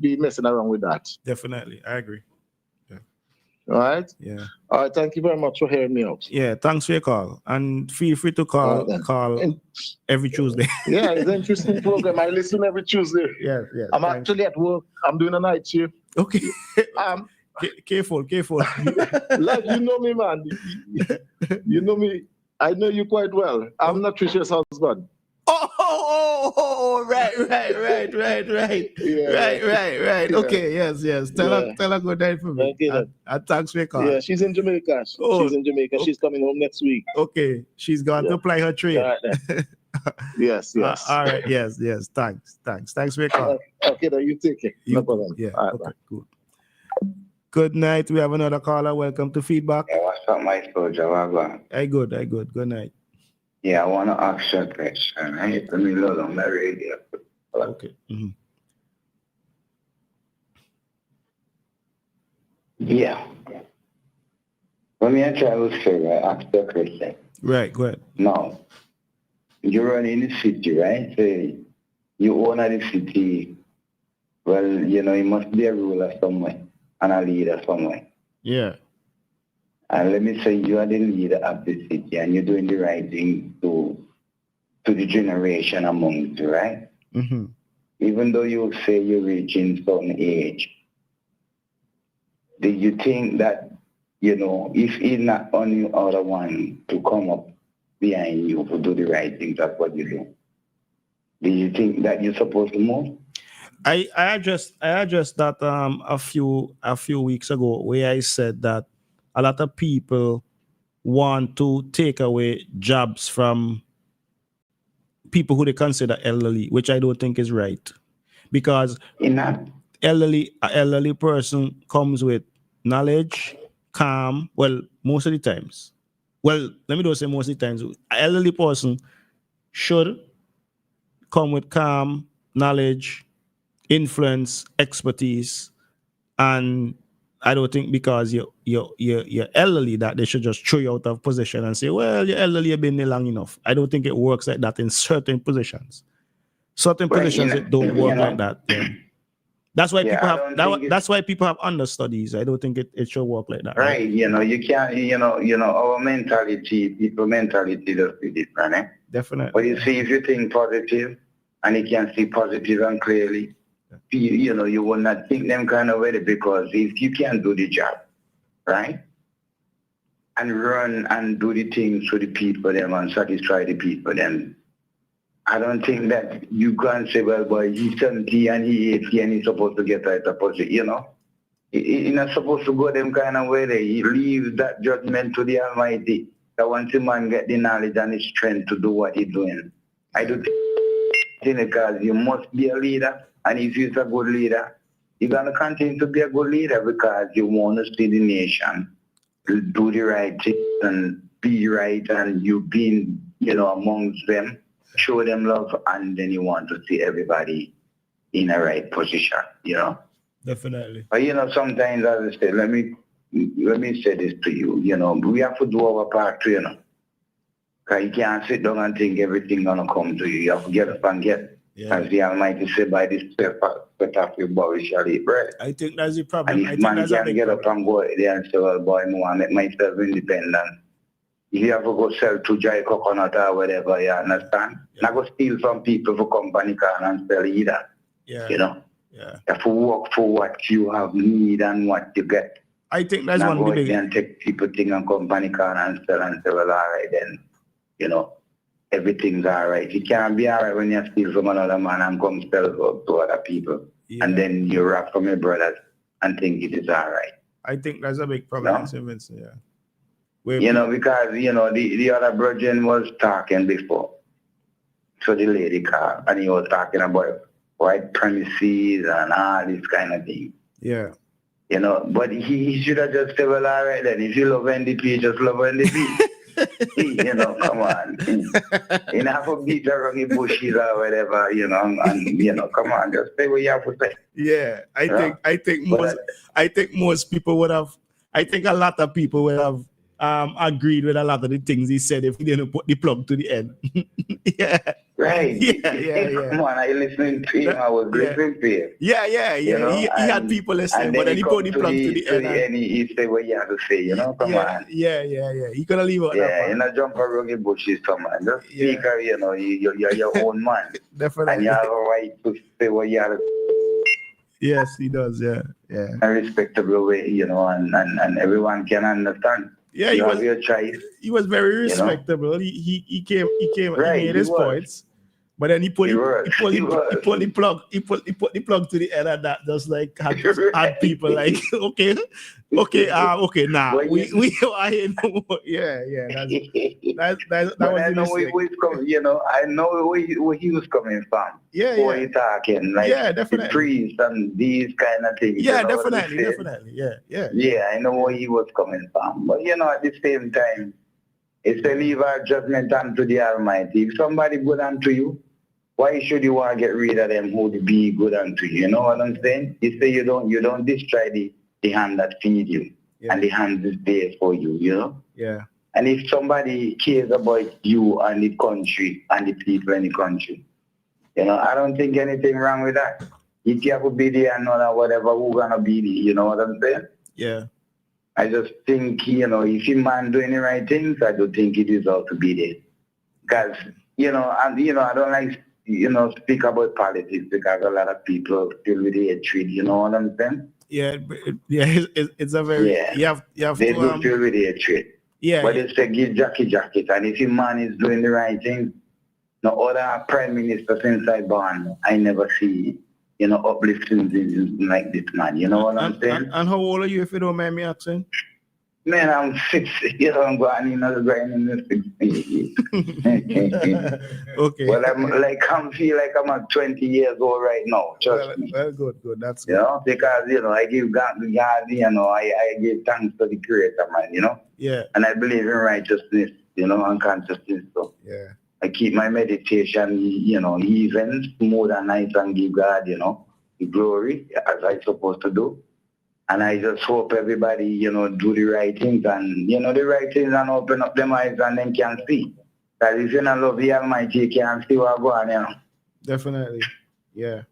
be messing around with that. Definitely, I agree. All right. Yeah. All right. Thank you very much for hearing me out. Yeah. Thanks for your call, and feel free to call every Tuesday. Yeah, it's an interesting program. I listen every Tuesday. Yeah. I'm actually at work. I'm doing a night shift. Okay. Careful. Like you know me, man. You know me. I know you quite well. I'm not Trisha's husband. Oh, right. Yeah. Right. Okay, yes. Tell her good night for me. Okay, and thanks for your call. Yeah, she's in Jamaica. She's in Jamaica. She's coming home next week. Okay, she's gone to apply her trade. All right, yes. All right, yes. Thanks for your call. Okay, then you take it. No problem. Yeah, all right, okay, good. Good night. We have another caller. Welcome to Feedback. Yeah, what's up, my soldier? Hey, good. Good night. Yeah, I want to ask you a question. I hate to be loud on the radio. Okay. Mm-hmm. Yeah. When I try to say, I ask you a question. Right, go ahead. Now, you're running in the city, right? So you own the city. Well, you must be a ruler somewhere and a leader somewhere. Yeah. And let me say you are the leader of the city and you're doing the right thing to to the generation amongst you, right? Mm-hmm. Even though you say you're reaching some age, do you think that, if he's not on the other one to come up behind you to do the right thing, that's what you do? Do you think that you're supposed to move? I addressed that a few weeks ago, where I said that a lot of people want to take away jobs from people who they consider elderly, which I don't think is right, because elderly person comes with knowledge, calm. Well, most of the times. Well, let me don't say most of the times. An elderly person should come with calm, knowledge, influence, expertise, and I don't think because you're elderly that they should just throw you out of position and say, well, you're elderly, you've been there long enough. I don't think it works like that in certain positions. Certain positions it don't work like that. Yeah. That's why that's why people have understudies. I don't think it should work like that. Right. You can't, our mentality, people mentality is different, eh? Definitely. But you see, if you think positive and you can see positive and clearly, you will not think them kind of way, because if you can't do the job, right, and run and do the things for the people them and satisfy the people, then I don't think that you can say, well, boy, he's 70 and he's 80 and he's supposed to get right opposite, He's not supposed to go them kind of way. He leaves that judgment to the Almighty. That once a man get the knowledge and the strength to do what he's doing. I do think because you must be a leader. And if you're a good leader, you're going to continue to be a good leader because you want to see the nation do the right thing and be right, and you being, amongst them, show them love, and then you want to see everybody in a right position, Definitely. But, sometimes, as I say, let me say this to you, we have to do our part too, Because you can't sit down and think everything going to come to you. You have to get up and get. Yeah. As the Almighty said, by this sweat of your body shall eat bread. I think that's the problem. And if man can get up and go there and say, well, boy, I want to make myself independent. If you have to go sell to dry coconut or whatever, you understand? Yeah. Not go steal from people for company car and sell either. Yeah. Yeah. You have to work for what you have need and what you get. I think that's one of the big... and take people thing and company car and sell and say, well, all right, then, everything's all right. It can't be all right when you steal from another man and come sell to other people. Yeah. And then you rap from your brothers and think it is all right. I think that's a big problem. Yeah. Because, the other virgin was talking before. So the lady called and he was talking about white premises and all this kind of thing. Yeah. But he should have just said, well, all right then. If you love NDP, just love NDP. Come on. You have to beat around the bushes or whatever, and come on, just say what you have to say. Yeah, I think most people would have. I think a lot of people would have agreed with a lot of the things he said if he didn't put the plug to the end. Yeah. Right. Yeah. Come on, I listening to him. I was listening to him. Yeah. He had people listening, but then he put the plug to the end. And he said what you have to say, come on. Yeah. He gonna leave out that part. You not jump around the bushes, come on. Just speak, you're your own man. Definitely. And you have a right to say what you have to say. Yes, he does, yeah. A respectable way, and everyone can understand. Yeah, you have your choice. He was very respectable. He came, right, he made his points. But then he put the plug to the end, and that just like had people like okay, now we are here no more. Yeah, that was I know I know where he was coming from. Yeah, he talking like definitely. The priest and these kind of things. Yeah, definitely. Yeah. Yeah, I know where he was coming from, but at the same time, it's to leave our judgment unto the Almighty. If somebody good unto you, why should you want to get rid of them who be good unto you? You know what I'm saying? You say you don't destroy the hand that feeds you, and the hand is there for you, Yeah. And if somebody cares about you and the country and the people in the country, I don't think anything wrong with that. If you have to be there and or whatever, who's gonna be there? You know what I'm saying? Yeah. I just think, if a man doing the right things, I don't think he deserves to be there. Because I don't like, speak about politics because a lot of people feel with hatred, you know what I'm saying? Yeah, it's a very, you have They to, do feel with hatred. yeah, But they say give jacket, and if a man is doing the right thing, no other prime minister since I born, I never see, uplifting things like this man, you know what I'm saying? And how old are you, if you don't mind me asking? Man, I'm 60, I'm going in the 60. Okay. Well, I feel like I'm at 20 years old right now, trust me. Well, good, that's good. Because, I give God, I give thanks to the Creator, man, Yeah. And I believe in righteousness, and consciousness, so. Yeah. I keep my meditation, even more than night and give God, the glory as I supposed to do. And I just hope everybody, do the right things and, the right things and open up them eyes and then can see. Because if you don't love the Almighty, you can't see what's going on, Definitely. Yeah.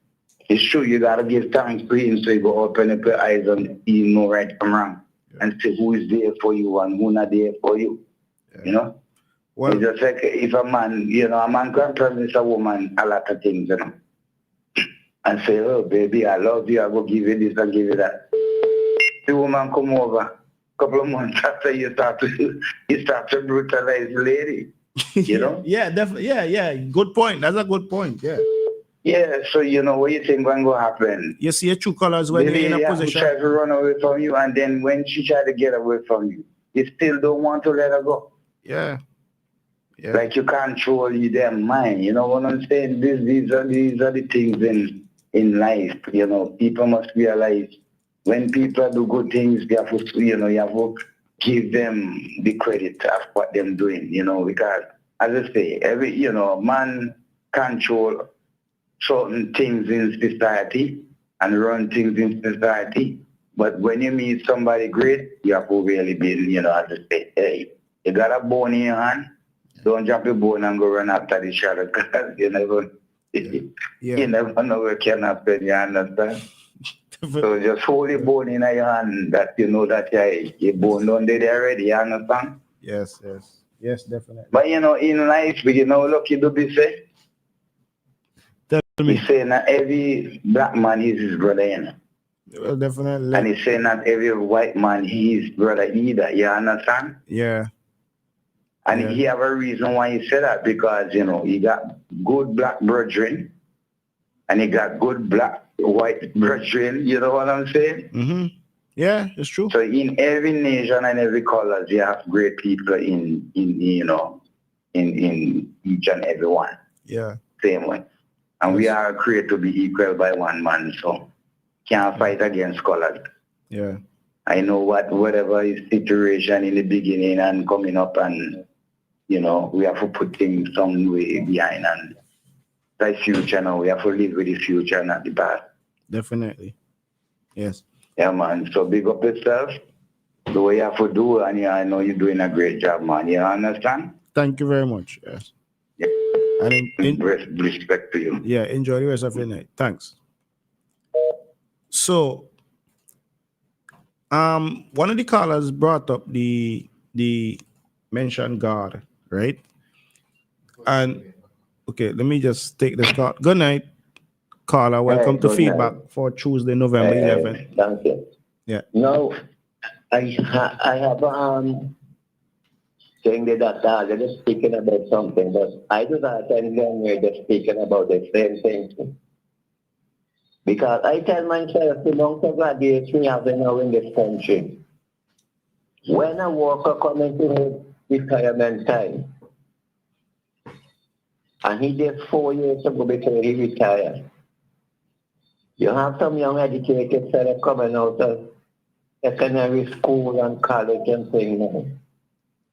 It's true, you got to give thanks to Him so you go open up your eyes and you know right from wrong. Yeah. And see who is there for you and who not there for you, Well, it's just like if a man, a man can promise a woman a lot of things, and say, oh, baby, I love you, I will give you this, I'll give you that. The woman come over, a couple of months after you start to brutalize the lady, Yeah, definitely. Yeah. Good point. That's a good point. Yeah. Yeah, so what you think going to happen? You see your true colors when you're in a position. Try to run away from you, and then when she try to get away from you, you still don't want to let her go. Yeah. Like you control their mind. You know what I'm saying? These are the things in life. People must realize when people do good things, you have to give them the credit of what they're doing. Because as I say, every man control certain things in society and run things in society. But when you meet somebody great, you have to really be, as I say, hey, you got a bone in your hand. Don't jump your bone and go run after the shadow because you never know what can happen, you understand? So just hold your bone in your hand that you know that your bone don't dead already, you understand? Yes, definitely. But in life, look, you do be say. Tell me. He say not every black man is his brother, Well, definitely. And he say not every white man is his brother either, you understand? Yeah. And he have a reason why he said that because, he got good black brethren and he got good white brethren, you know what I'm saying? Mm-hmm. Yeah, it's true. So in every nation and every color, you have great people in each and every one. Yeah. Same way. And we are created to be equal by one man, so can't fight against colors. Yeah. I know whatever is situation in the beginning and coming up and we have to put things some way behind and the future now. We have to live with the future, not the past. Definitely. Yes. Yeah, man. So big up yourself. The way you have to do, and I know you're doing a great job, man. You understand? Thank you very much. Yes. Yeah. And respect to you. Yeah, enjoy the rest of your night. Thanks. So, one of the callers brought up the mentioned God, right? And okay, let me just take this call. Good night, caller. Welcome to Feedback for Tuesday, November 11th. Thank you. Yeah. No, I have saying that they're just speaking about something, but I do not attend them where they're speaking about the same thing. Because I tell myself the amount of graduates we have now in this country, when a worker comes into retirement time, and he did 4 years ago before he retired, you have some young educated fellow coming out of secondary school and college and things now.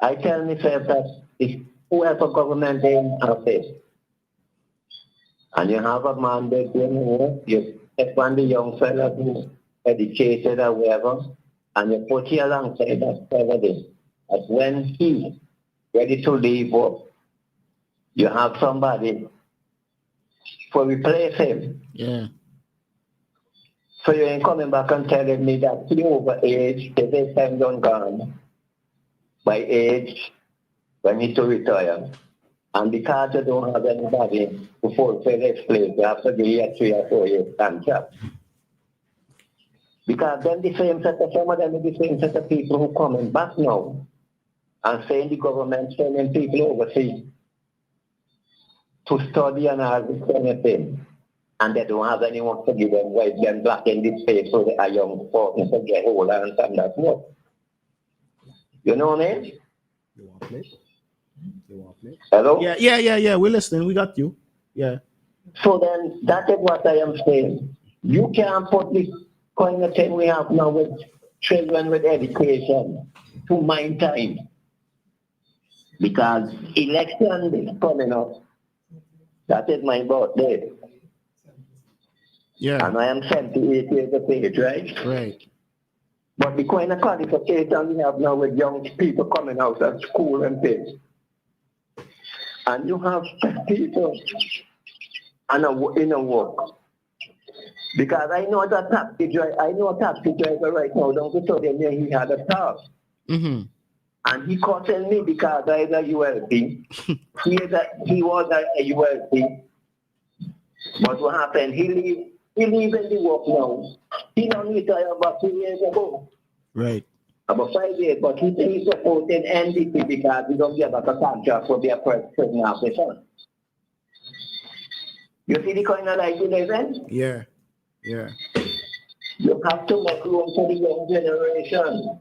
I tell myself that if whoever government in office, and you have a mandate, you take one the young fella who's educated or whatever, and you put him alongside that fella there. But when he's ready to leave up, you have somebody to replace him. Yeah. So you ain't coming back and telling me that he over age, his time done gone. By age, when he to retire. And because they don't have anybody to fulfill this place, they have to give you a 3 or 4 years contract. Because then some of them are the same set of people who coming back now and saying the government sending people overseas to study and all this kind of thing. And they don't have anyone to give them white and black in this space so they are young folk to get hold and that more. You know what I mean? You want to play? Hello? Yeah. We're listening. We got you. Yeah. So then that is what I am saying. You can't put this kind of thing we have now with children with education to mind time. Because election is coming up. That is my birthday. Yeah. And I am 78 years of age, right? Right. But the kind of qualification we have now with young people coming out of school and things. And you have people in a work. Because I know a taxi driver right now down to Southern, he had a car. Mm-hmm. And he cautioned me because I is a ULP. He was a ULP. But what happened? He leave in the work now. He don't retire about 2 years ago. Right. About 5 years, but he supported NDP because he don't get a contract for their president officer. You see the kind of life you live in? Yeah. You have to make room for the young generation.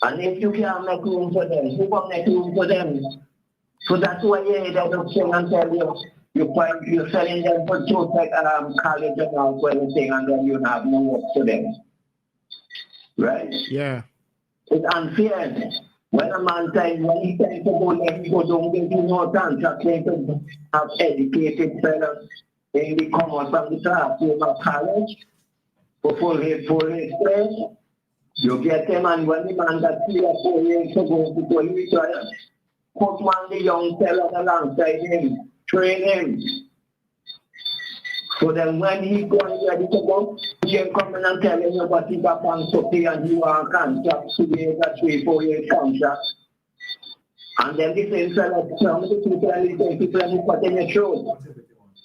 And if you can't make room for them, who can make room for them? So that's why they don't sing and tell you, you're selling them for two college and all anything, and then you have no work for them. Right? Yeah. It's unfair. When a man when he tries to go, let me go down, give you no contract, they to have educated fellows, they come out from the classroom of college, for full his place. You get them, and when the man got 3 or 4 years to go before he retires, put one the young fellow alongside him, train him. So then when he goes ready to go, he can come in and tell him about he got on something and you are contract, 2 years or 3, 4 years contract. And then the same fellow, some of the people who put in the show,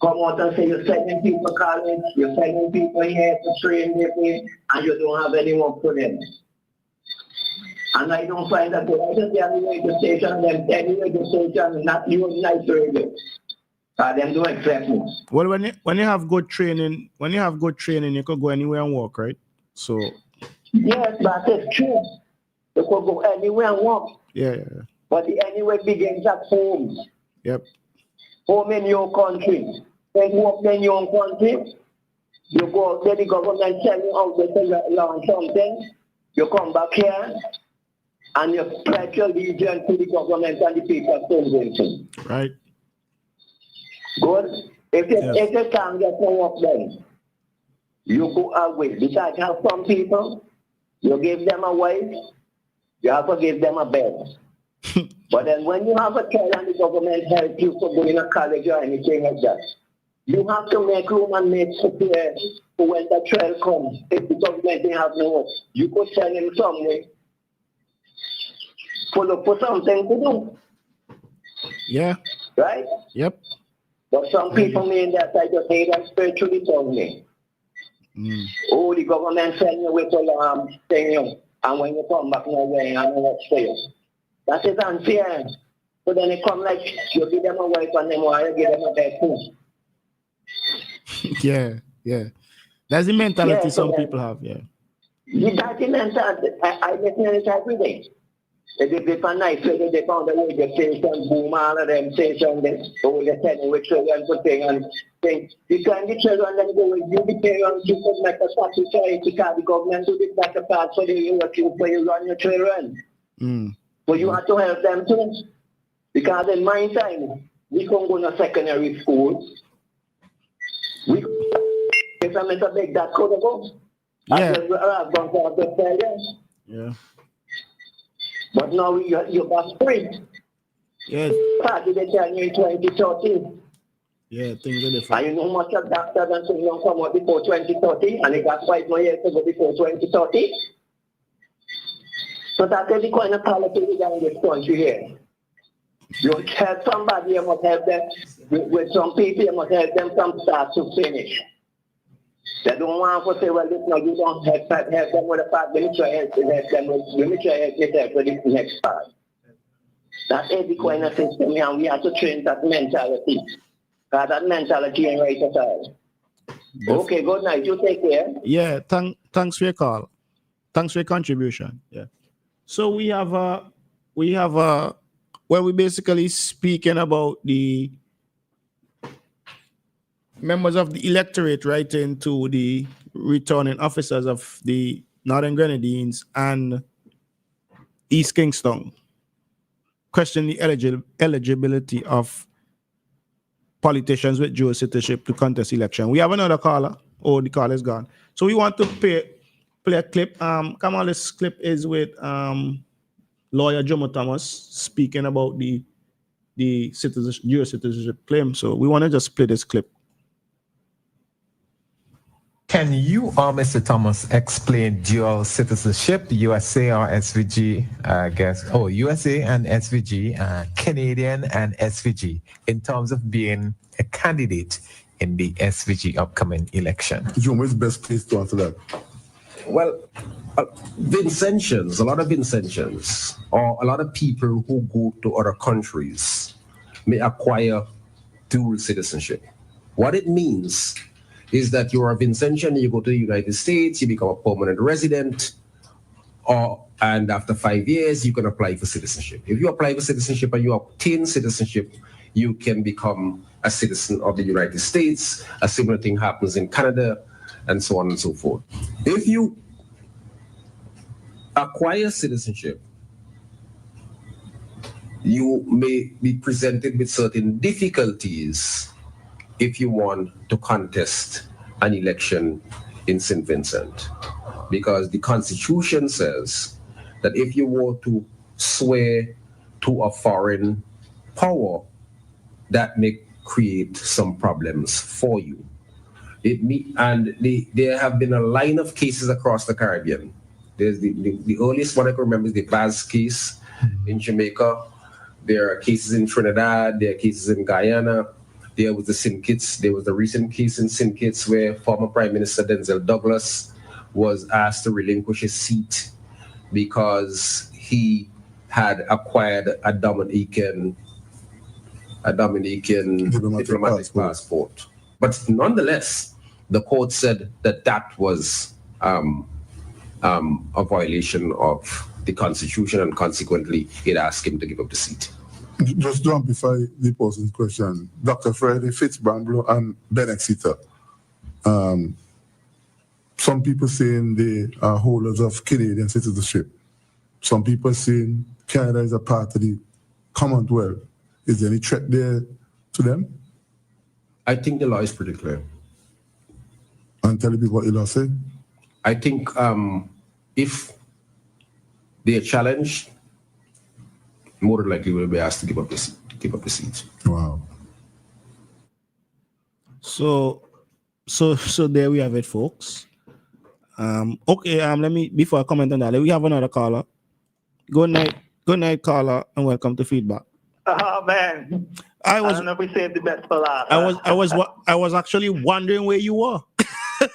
come out and say you're sending people to college, you're sending people here to train them, and you don't have any work for them. And I don't find that good. I just tell the radio station, them tell the radio station, not use nice radio. Them don't accept me. Well, when you have good training, you could go anywhere and work, right? So. Yes, but it's true. You could go anywhere and work. Yeah. But the anywhere begins at home. Yep. Home in your country. When you work in your own country, you go out there, the government tell you out there to learn something. You come back here and you pledge your allegiance to the government and the people of Convention. Right. Good. If you can't get no work done, you go away. Because you have some people, you give them a wife, you have to give them a bed. But then when you have a child and the government help you for going to college or anything like that, you have to make room and make prepare for when the child comes. If the government didn't have no work, you could send him somewhere for something to do. Yeah. Right? Yep. But some people mean that I just say that spiritually told me. Oh, the government send you with a thing, and when you come back nowhere, I know what's for you. That is unfair. So then it come like you give them a wife and them or you give them a bed too. Yeah. That's the mentality some people have, yeah. That's the mentality. I listen to it every day. They depend nice, they found a way to say some boom, all of them say something, so they're telling with children for things and things. You can the children then go with you, the parents, you could make a sacrifice because the government do the better part for you, for you run your children. So you have to help them too. Because in my time, we can't go to secondary school. If I make a big that could go. Yeah. But now you got free. Yes. Started in January 2013. Yeah, things are different. And you know much of doctors and things don't come out before 2030, and it got 5 more years to go before 2030. So that is the kind of politics we got in this country here. You help somebody, you must help them. With some people, you must help them from start to finish. They don't want to say, well, this no, you don't help them with the part. Let me try help them. Let me try help yourself with the next part. That's every kind of system, and we have to train that mentality. Because that mentality ain't right at all. Okay, good night. You take care. Yeah, thanks for your call. Thanks for your contribution. Yeah. So we have well, we're basically speaking about the members of the electorate writing to the returning officers of the Northern Grenadines and East Kingston, question the eligibility of politicians with dual citizenship to contest election. We have another caller. Oh, the caller is gone. So we want to play a clip. Come on, this clip is with lawyer Jomo Thomas speaking about the dual citizenship claim. So we want to just play this clip. Can you or Mr. Thomas explain dual citizenship, USA or SVG, I guess? Oh, USA and SVG, Canadian and SVG, in terms of being a candidate in the SVG upcoming election? Jomo is best placed to answer that. Well, Vincentians, a lot of Vincentians, or a lot of people who go to other countries may acquire dual citizenship. What it means is that you're a Vincentian, you go to the United States, you become a permanent resident, and after 5 years, you can apply for citizenship. If you apply for citizenship and you obtain citizenship, you can become a citizen of the United States. A similar thing happens in Canada, and so on and so forth. If you acquire citizenship, you may be presented with certain difficulties if you want to contest an election in St. Vincent, because the Constitution says that if you were to swear to a foreign power, that may create some problems for you. There have been a line of cases across the Caribbean. There's the earliest one I can remember is the Baz case in Jamaica. There are cases in Trinidad. There are cases in Guyana. There was the St. Kitts. There was a recent case in St. Kitts where former Prime Minister Denzel Douglas was asked to relinquish his seat because he had acquired a Dominican diplomatic passport. But nonetheless, the court said that that was a violation of the Constitution, and consequently, it asked him to give up the seat. Just to amplify the person's question, Dr. Friday Fitzbramble and Ben Exeter. Some people saying they are holders of Canadian citizenship. Some people saying Canada is a part of the Commonwealth. Is there any threat there to them? I think the law is pretty clear. And tell me what the law says. I think if they are challenged, more than likely will be asked to give up the seat. Wow. So there we have it, folks. Okay. Let me, before I comment on that, we have another caller. Good night, caller, and welcome to Feedback. Oh man, I don't know if we saved the best for last. I was actually wondering where you were. I've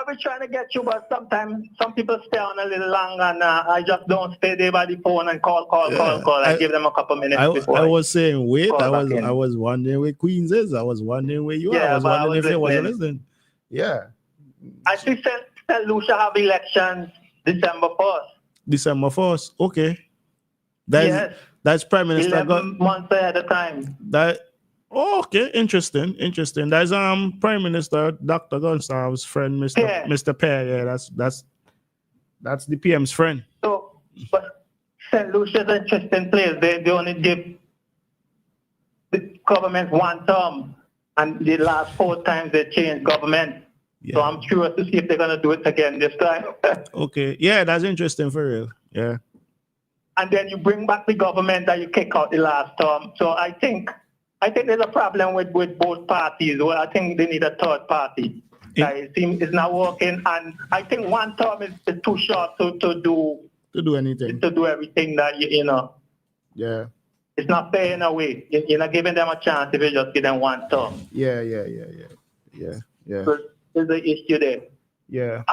been trying to get you, but sometimes some people stay on a little long, and I just don't stay there by the phone and call. I give them a couple minutes before. I was saying, wait, I was wondering where Queens is. I was wondering where you are. I was wondering if you wasn't listening. Yeah. I think St. Lucia have elections December 1st. December 1st. Okay. That's Prime Minister. 11 months ahead of time. Okay, interesting. There's Prime Minister Dr. Gonsalves' friend, Mr. Pear. Yeah, that's the PM's friend. So, but St. Lucia's an interesting place. They only give the government one term, and the last 4 times they changed government. Yeah. So I'm curious to see if they're gonna do it again this time. Okay, yeah, that's interesting for real. Yeah. And then you bring back the government and you kick out the last term. So I think there's a problem with both parties. Well, I think they need a third party. It seems it's not working, and I think one term is too short to do anything. To do everything that you know. Yeah. It's not fair in a way. You're not giving them a chance if you just give them one term. Yeah. So there's the issue there. Yeah.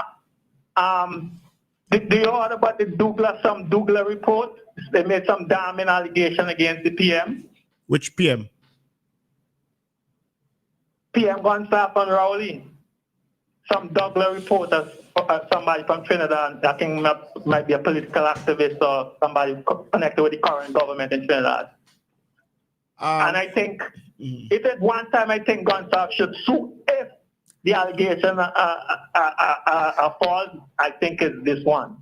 Do you heard about the Douglas report? They made some damning allegation against the PM. Which PM? PM Gonsalves and Rowley. Some Douglas reporters, somebody from Trinidad, I think might be a political activist or somebody connected with the current government in Trinidad. And I think, if at one time I think Gonsalves should sue if the allegation are false, I think it's this one.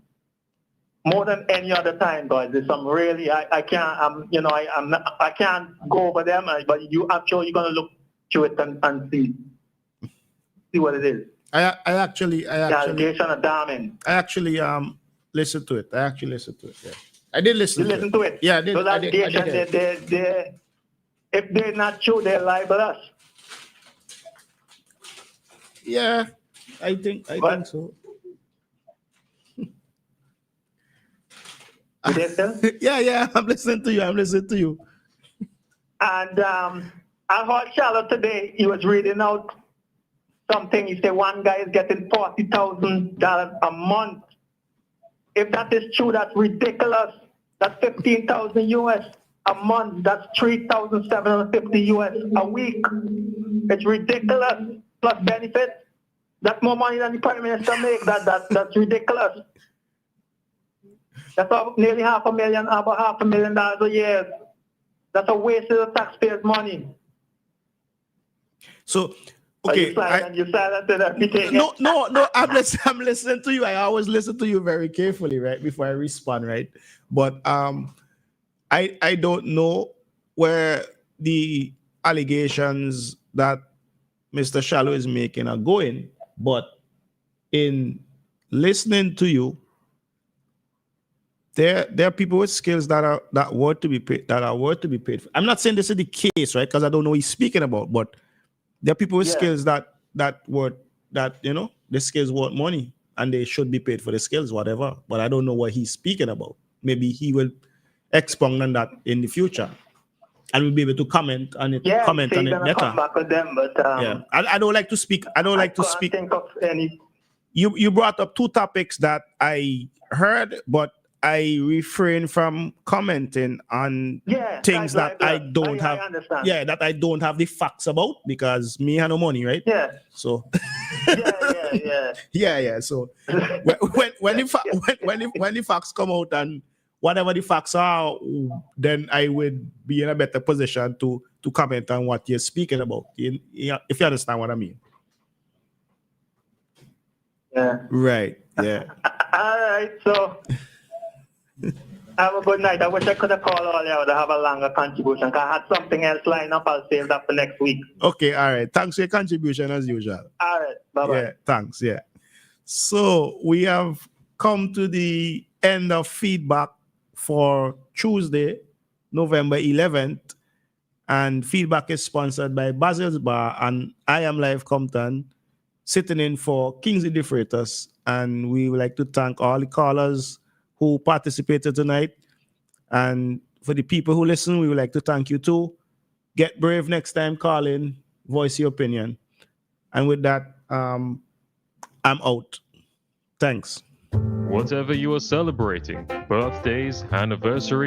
More than any other time, guys. There's some really, I can't, I can't go over them, but I'm sure you're going to look through it and see what it is. I actually the allegation of damning. I actually listened to it. Yeah. I did listen. You listened to it? Yeah, I did. Those allegations, if they're not true, they're liable us. Yeah, I think so. Yeah, I'm listening to you. And I heard Charlotte today, he was reading out something. He said one guy is getting $40,000 a month. If that is true, that's ridiculous. That's 15,000 US a month. That's 3,750 US a week. It's ridiculous. Plus benefits. That's more money than the Prime Minister makes. That's ridiculous. That's nearly about $500,000 a year. That's a waste of the taxpayers' money. So, okay. You silent and everything. No. I'm listening to you. I always listen to you very carefully, right, before I respond, right? But I don't know where the allegations that Mr. Shallow is making are going, but in listening to you, there are people with skills that are worth to be paid for. I'm not saying this is the case, right? Because I don't know what he's speaking about, but there are people with skills the skills worth money and they should be paid for the skills, whatever. But I don't know what he's speaking about. Maybe he will expound on that in the future, and we'll be able to comment on it. Comment on it better. Come back with them, but I don't like to speak. I can't think of any. You brought up two topics that I heard, but I refrain from commenting on things that I don't have. I understand. Yeah, that I don't have the facts about because me have no money, right? Yeah. So. Yeah. So when the facts come out and whatever the facts are, then I would be in a better position to comment on what you're speaking about. If you understand what I mean. Yeah. Right. Yeah. All right. So. Have a good night. I wish I could have called earlier to have a longer contribution. I had something else lined up. I'll save that for next week. Okay, all right. Thanks for your contribution as usual. All right. Bye-bye. Yeah, thanks. Yeah. So we have come to the end of feedback for Tuesday, November 11th. And feedback is sponsored by Basil's Bar and I Am Live Compton, sitting in for Kingsley De Freitas. And we would like to thank all the callers who participated tonight. And for the people who listen, we would like to thank you too. Get brave next time, call in, voice your opinion. And with that, I'm out. Thanks. Whatever you are celebrating, birthdays, anniversaries,